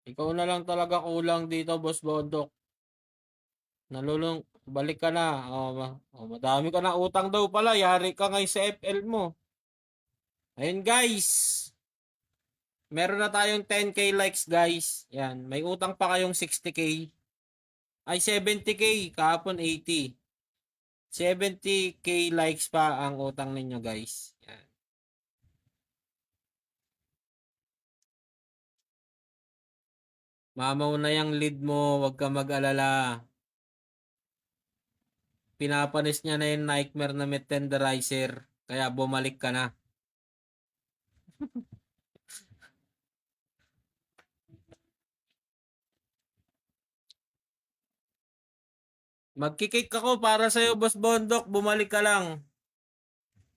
Ikaw na lang talaga kulang dito, Boss Bondok. Balik ka na. Madami ka na utang daw pala. Yari ka ngayon sa FL mo. Ayun guys. Meron na tayong 10k likes guys. Yan. May utang pa kayong 60k. Ay 70k. Kahapon 80. 70k likes pa ang utang ninyo guys. Yan. Mamaw na yung lead mo. Huwag ka mag-alala. Pinapanis niya na yung nightmare na may tenderizer. Kaya bumalik ka na. Magkikik ako para sa'yo, Boss Bondok. Bumalik ka lang.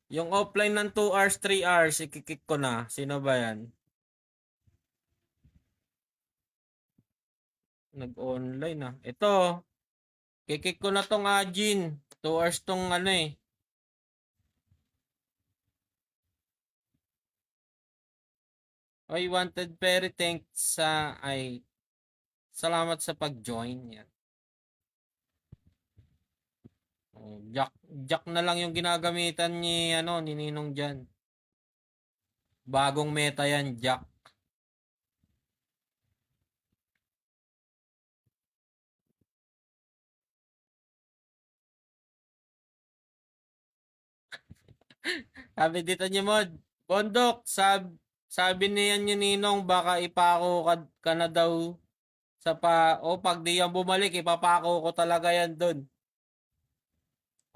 Yung offline ng 2 hours, 3 hours, ikikik ko na. Sino ba yan? Nag-online ah. Ito, kikik ko na tong Ajin. 2 hours tong ano eh. Oy, wanted very thanks salamat sa pag-join. Yan. Jack na lang yung ginagamitan ni Ninong diyan. Bagong meta yan, Jack. Sabi dito niyo mod, Bondok, sabi niyan ni Ninong baka ipako ka na daw pag di yan bumalik, ipapako ko talaga yan doon.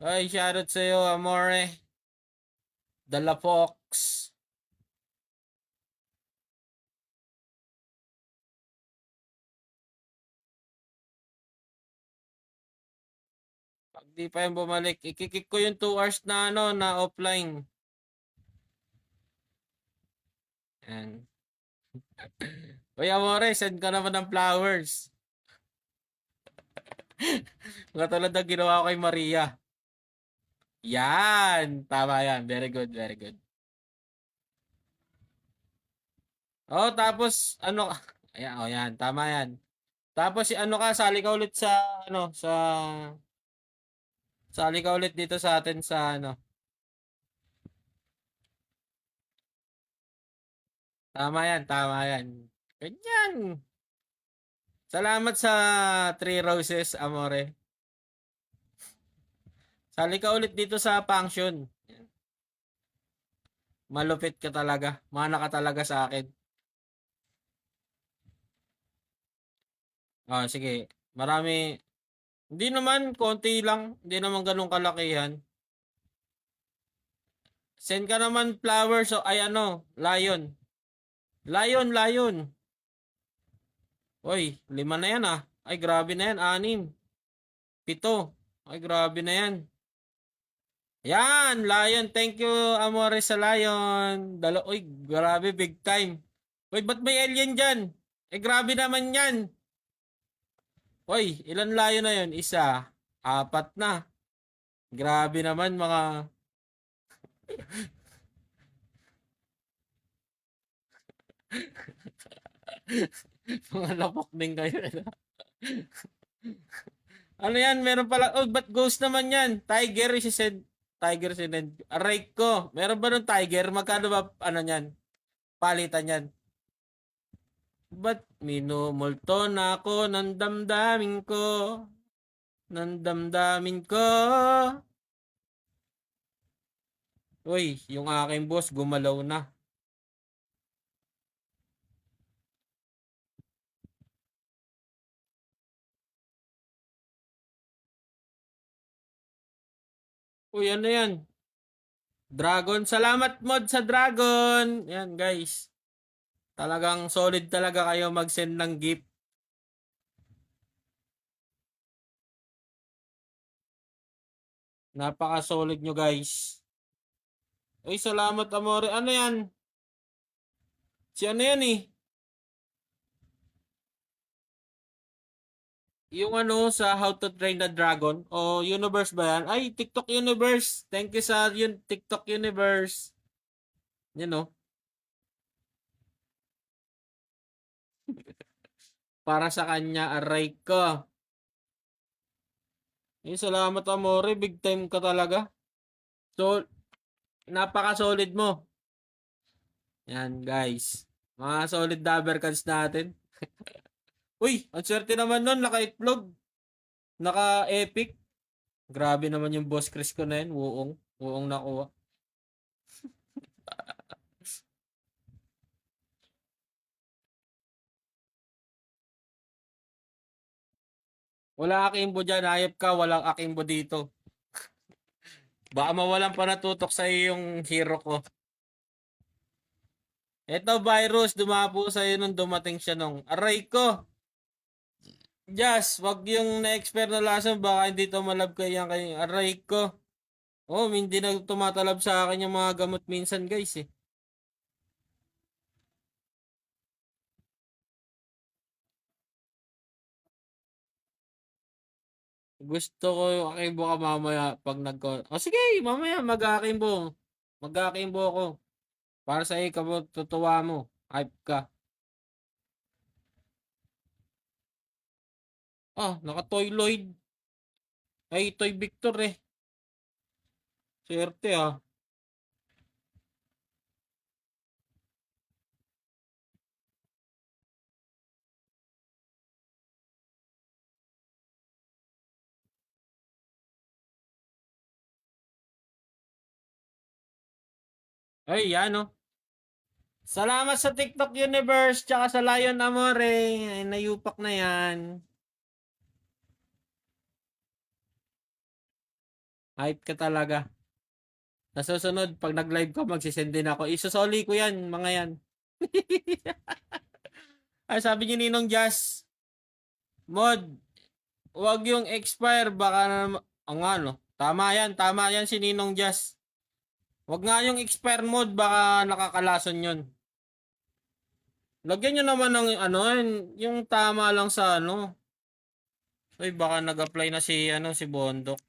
Ay, shoutout sa'yo, Amore. Dala Fox. Pag di pa yan bumalik, ikikik ko yung 2 hours na offline. Yan. Uy, Amore, send ka naman ng flowers. Katulad ng ginawa ko kay Maria. Yan. Tama yan. Very good, very good. Oh, tapos, ayan, yan. Tama yan. Tapos, sali ka ulit sali ka ulit dito sa atin Tama yan, tama yan. Ganyan. Salamat sa 3 roses, Amore. Sali ka ulit dito sa function. Malupit ka talaga. Mana ka talaga sa akin. Sige. Marami. Hindi naman, konti lang. Hindi naman ganun kalakihan. Send ka naman flowers lion. Lion. Oy, 5 na yan ah. Ay, grabe na yan. 6. 7. Ay, grabe na yan. Yan, lion. Thank you, Amore sa lion. Uy, grabe, big time. Uy, ba't may alien dyan? Grabe naman yan. Uy, ilan lion na yun? 1, 4 na. Grabe naman mga... mga lapok din kayo. Ano yan? Meron pala. Oh, ba't ghost naman yan? Tiger si said. Tiger si Ned. Aray ko. Meron ba nung tiger? Magkano ba yan? Palitan yan. Ba't minumulto na ako ng damdamin ko? Ng damdamin ko. Uy, yung aking boss gumalaw na. Uy, ano yan? Dragon. Salamat mod sa Dragon. Yan guys. Talagang solid talaga kayo mag-send ng gift. Napaka-solid nyo guys. Uy, salamat Amore. Ano yan? Si ano yan eh? Yung sa How to Train the Dragon o Universe ba yan? Ay, TikTok Universe. Thank you sa TikTok Universe. You know. Para sa kanya, aray ko. Salamat Amore, big time ka talaga. So, napaka-solid mo. Yan, guys. Mga solid dabber cards natin. Uy, ang swerte naman nun, naka-itlog, naka-epic. Grabe naman yung boss Chris ko na yun, wuong. Wuong nakuha. Wala akimbo dyan, hayop ka, walang akimbo dito. Baka mawalan pa natutok sa yung hero ko. Eto virus, dumapo sa iyo nung dumating siya nung. Aray ko! Just, wag yung na-expire na lason, baka hindi tumalab kaya kay aray ko. Oh, hindi na tumatalab sa akin yung mga gamot minsan guys eh. Gusto ko yung akimbo ka mamaya pag Oh sige, mamaya mag-akimbo. Mag-akimbo ako. Para sa ikaw, tutuwa mo. Hype ka. Ah, naka-Toy Lloyd. Ay, Toy Victor eh. Swerte ah. Ay, yan oh. Salamat sa TikTok Universe tsaka sa Lion Amore. Ay, nayupak na yan. Hype ka talaga. Sa susunod, pag nag-live ka, magsisend din ako. Isusoli ko yan, mga yan. Ay, sabi ni Ninong Jazz, Mod, wag yung expire, baka na, ang ano, tama yan si Ninong Jazz. Wag nga yung expire mode, baka nakakalason yun. Lagyan nyo naman ng ano, yung tama lang sa ano. Ay, baka nag-apply na si, ano, si Bondok.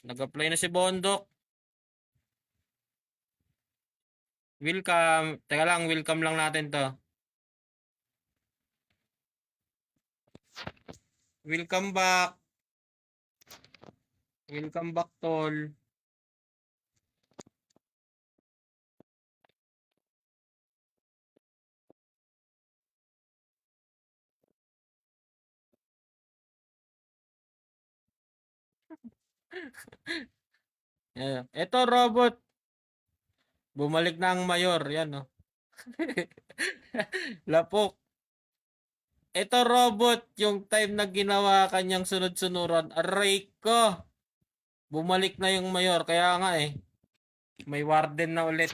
Nag-apply na si Bondok. Welcome. Teka lang, welcome lang natin to. Welcome back. Welcome back, tol. Ito, robot. Bumalik na ang mayor. Yan, oh. Lapok. Ito, robot. Yung time na ginawa kanyang sunod-sunuran. Aray ko. Bumalik na yung mayor. Kaya nga eh. May warden na ulit.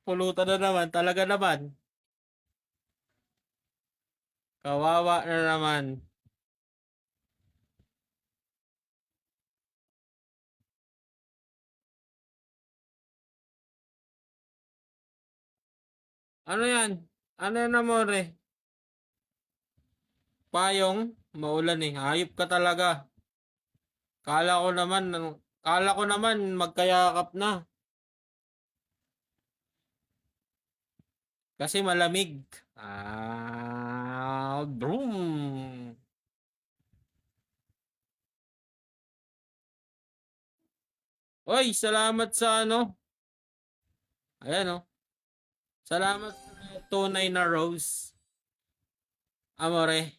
Pulutan na naman. Talaga naman. Kawawa na naman. Ano yan? Ano yan, amore? Payong? Maulan eh. Hayop ka talaga. Kala ko naman, magkayakap na. Kasi malamig. Broom. Oy, salamat sa ano. Ayan oh. Salamat sa tunay na rose. Amore.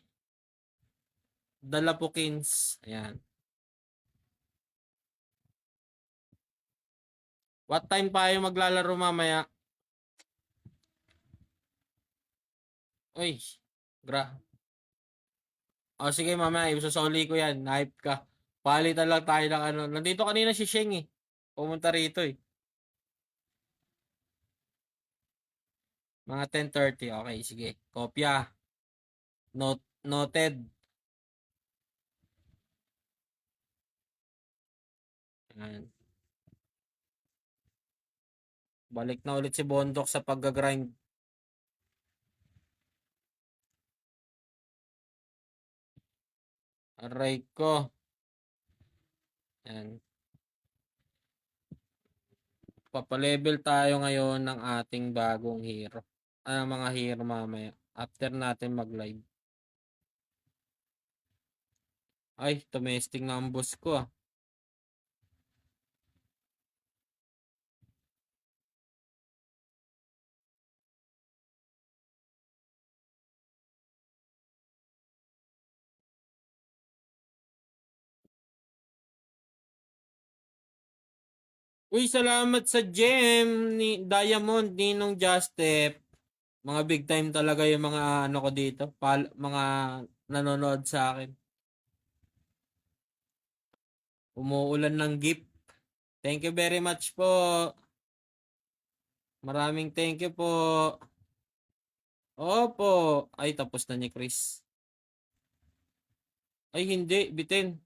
Dalapukins. Ayan. What time pa kayo maglalaro mamaya? Oy, Gra. O sige mamaya, isusoli ko yan. Hype ka. Palitan lang tayo ng ano. Nandito kanina si Sheng eh. Pumunta rito eh. Mga 10:30. Okay, sige. Kopya. Noted. Ayan. Balik na ulit si Bondok sa pag-grind. Aray ko. Ayan. Papalevel tayo ngayon ng ating bagong hero. Mga hero mamaya. After natin mag-live. Ay, tumesting na ang boss ko ah. Uy, salamat sa gem ni Diamond, Ninong Justep. Mga big time talaga yung mga ano ko dito. Mga nanonood sa akin. Umuulan ng gift. Thank you very much po. Maraming thank you po. Opo. Ay, tapos na ni Chris. Ay, hindi. Bitin.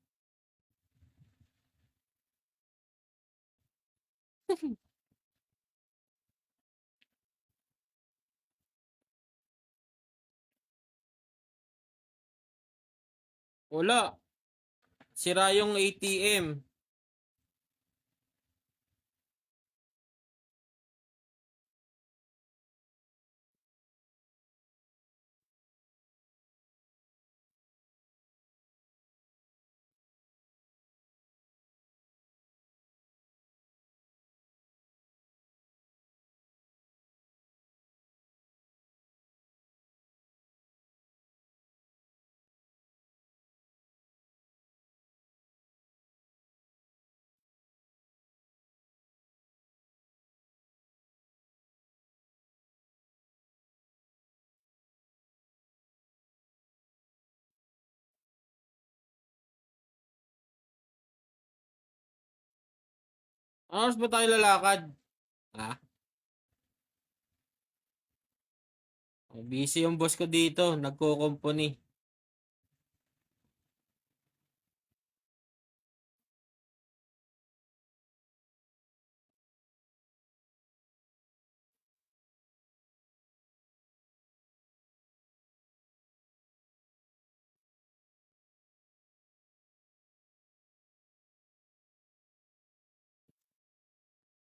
Wala. Sira yung ATM. Anong ba tayo lalakad? Ha? Busy yung boss ko dito. Nagko-company.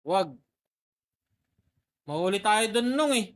Wag. Mahuli tayo dun nung eh.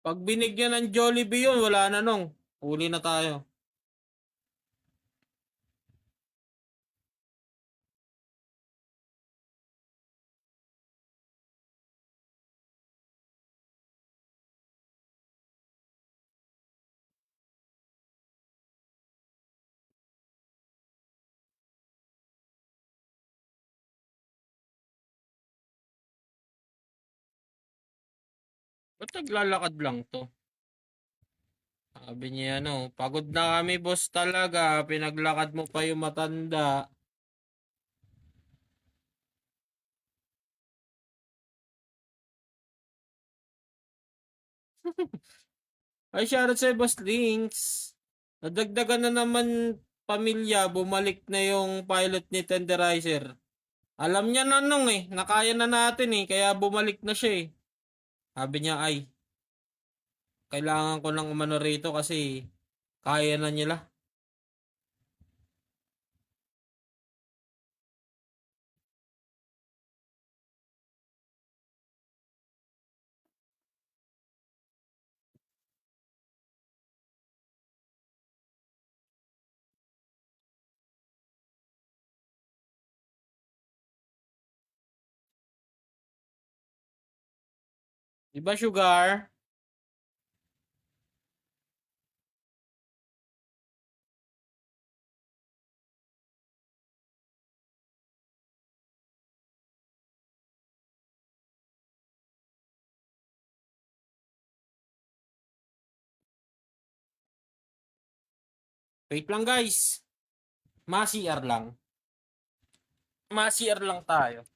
Pag binigyan ng Jollibee yun, wala na nung. Huli na tayo. Ba't naglalakad lang to? Sabi niya ano, pagod na kami boss talaga. Pinaglakad mo pa yung matanda. Ay, shoutout sa'yo, Boss Links. Nadagdagan na naman pamilya, bumalik na yung pilot ni Tenderizer. Alam niya na nung eh, nakaya na natin eh, kaya bumalik na siya eh. Sabi niya ay, kailangan ko ng umano rito kasi kaya na nila. Di ba, Sugar? Wait lang, guys. Ma-CR lang. Ma-CR lang tayo.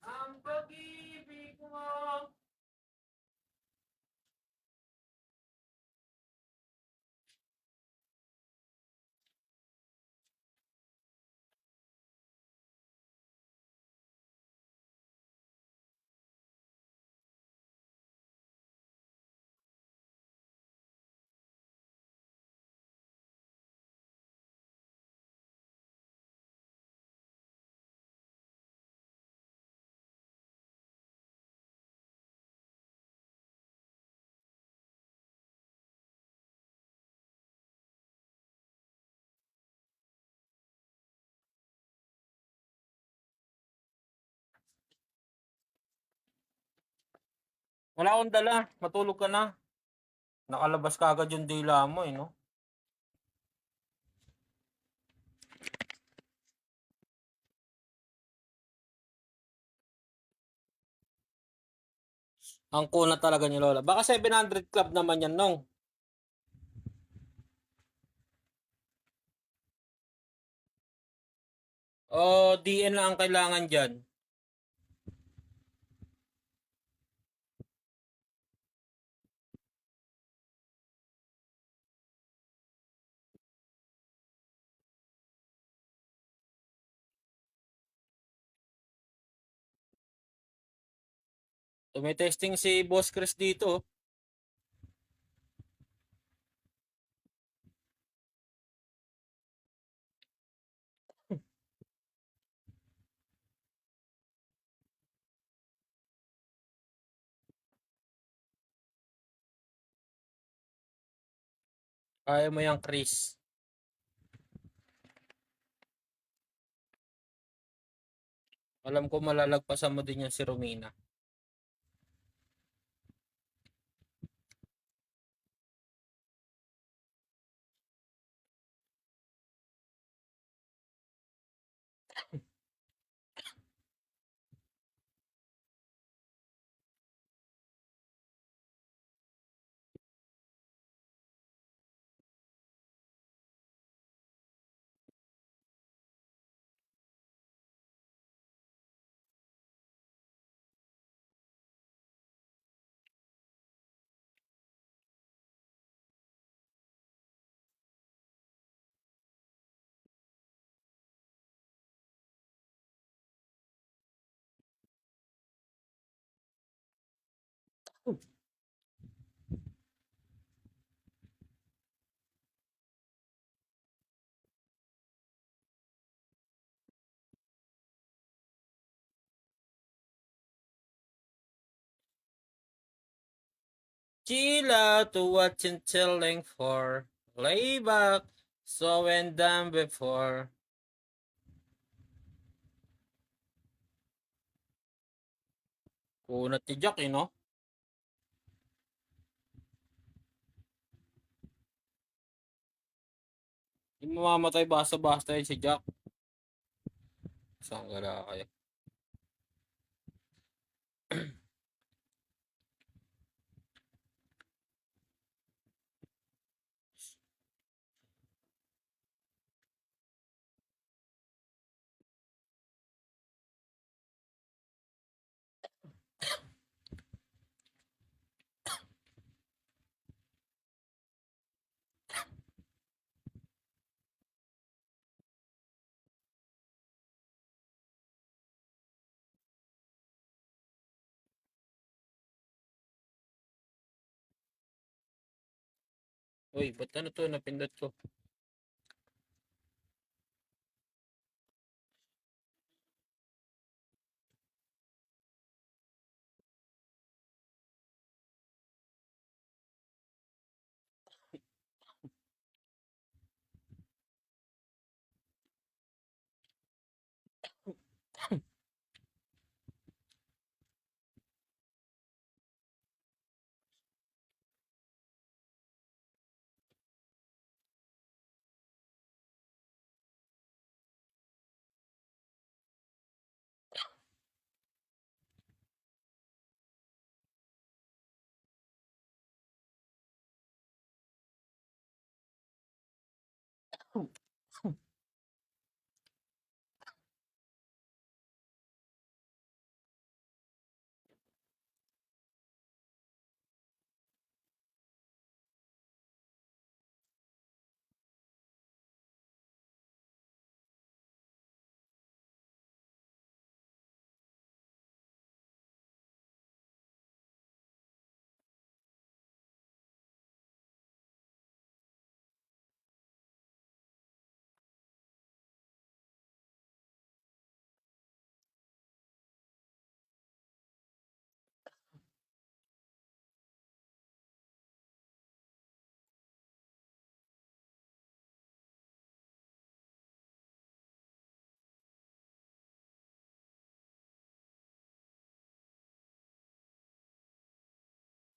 Ang pag-ibig mo. Wala akong dala. Matulog ka na. Nakalabas ka agad yung dila mo, eh, no? Ang kuna talaga ni Lola. Baka 700 club naman yan, nong. O, DN lang ang kailangan dyan. Tumitesting si Boss Chris dito. Kaya mo yan, Chris. Alam ko malalagpasan mo din yan si Romina. Chill out to what you're chilling for. Lay back, so and done before. Kunat ni Jack, eh, no? Hindi mamamatay basta-basta yun si Jack. Saan gala kayo? Uy, ba't ano to napindot ko?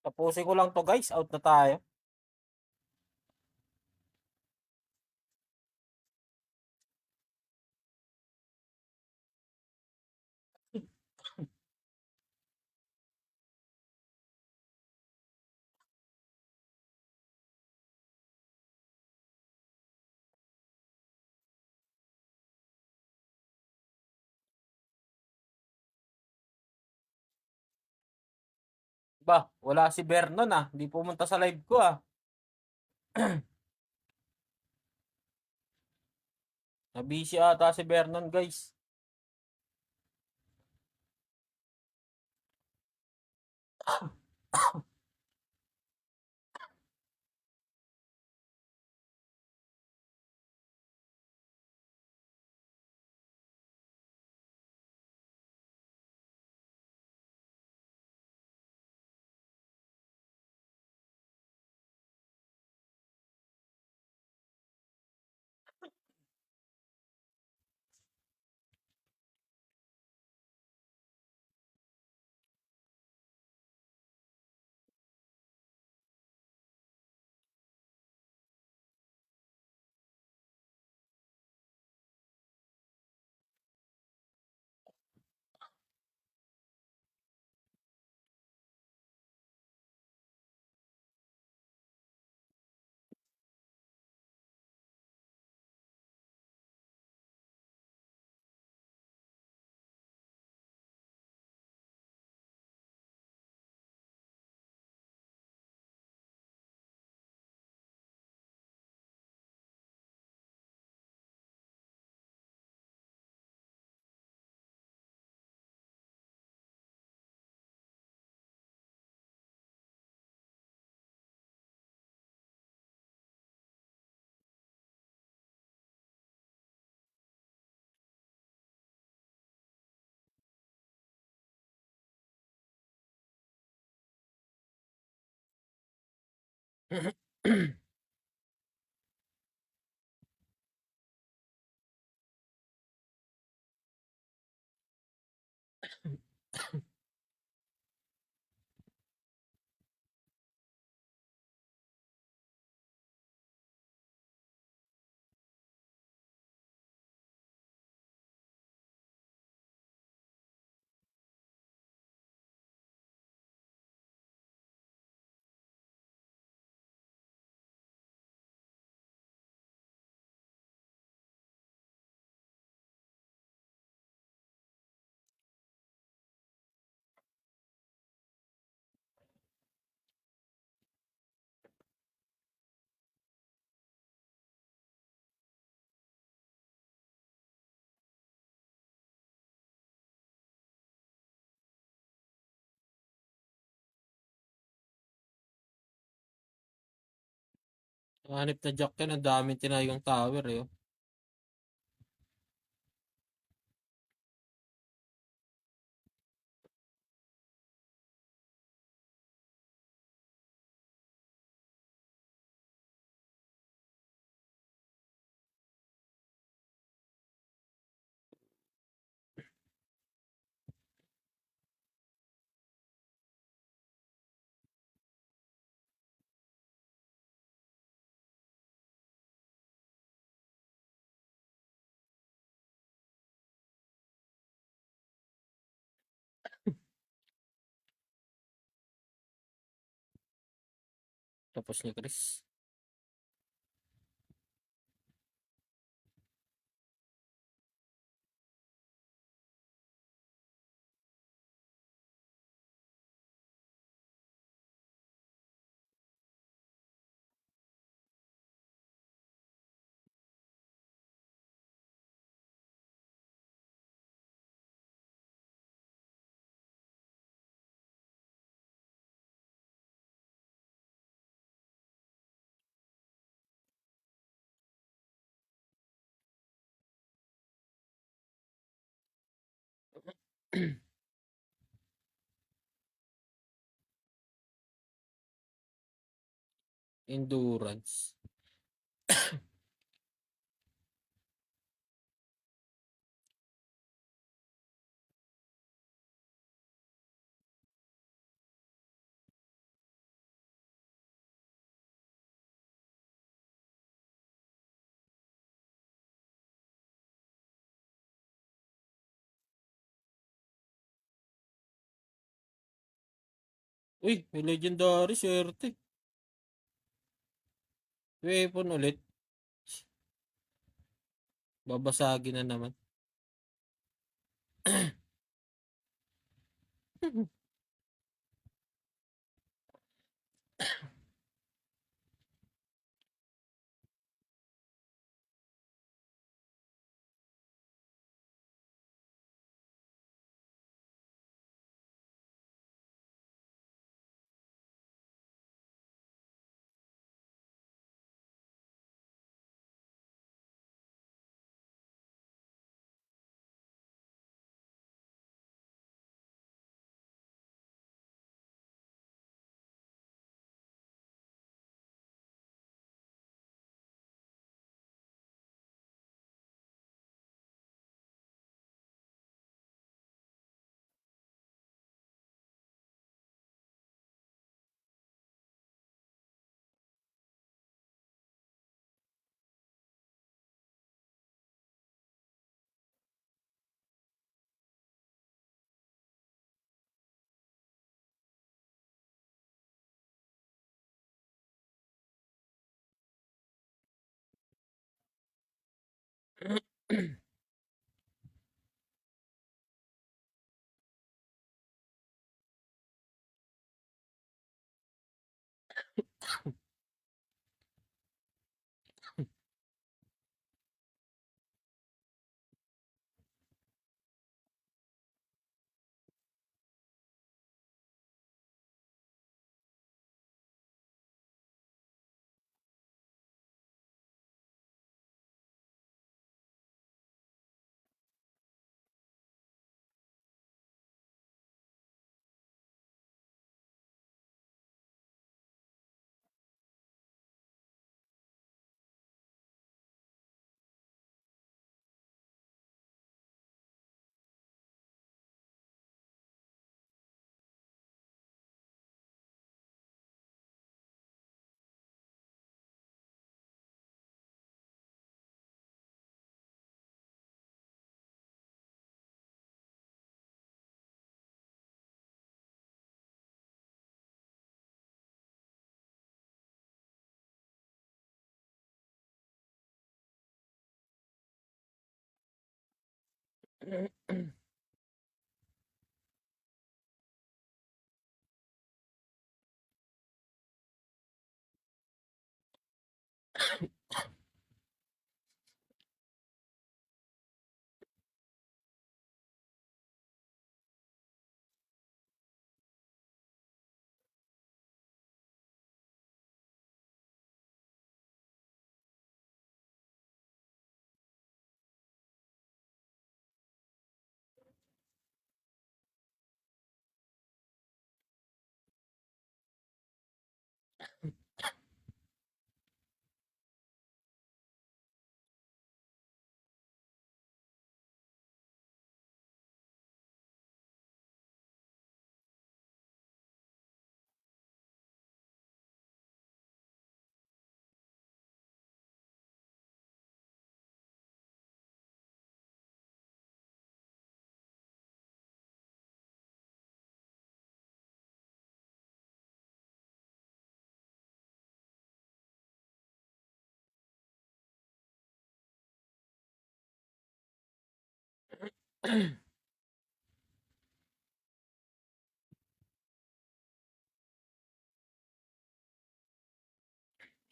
Tapusin ko lang to guys, out na tayo. Ba, wala si Vernon ah. Hindi pumunta sa live ko ah. Nabisi ata si Vernon guys. Hanip na jack yan. Ang daming tinayong tower eh. Oh. Tapos ni Chris. Endurance. Uy, may legendary swerte. Weapon ulit. Babasagin na naman.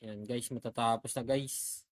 Yan guys, matatapos na guys.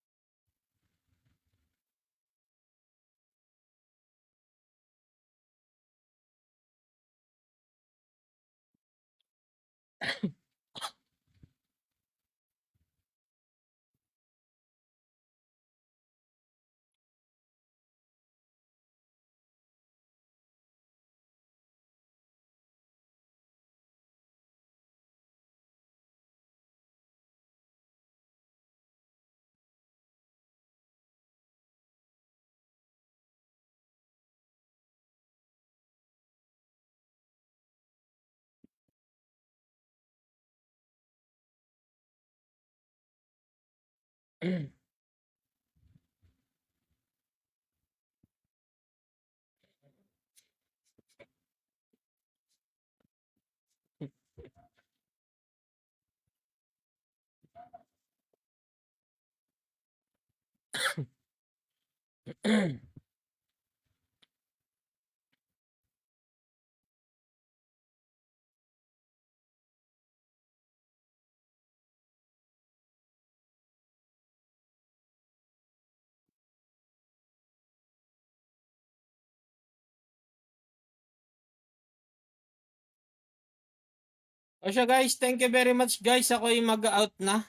O siya guys, thank you very much guys. Ako'y mag-out na.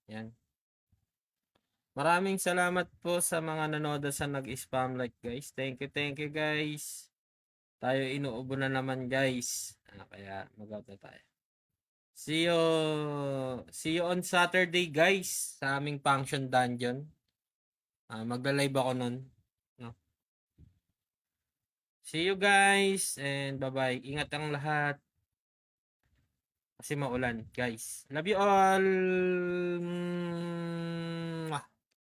Yan. Maraming salamat po sa mga nanood sa nag-spam like guys. Thank you guys. Tayo inuubo na naman guys. Kaya mag-out na tayo. See you on Saturday guys sa aming function dungeon. Magla-live ako nun. No? See you guys and bye-bye. Ingat ang lahat. Kasi maulan guys. Love you all.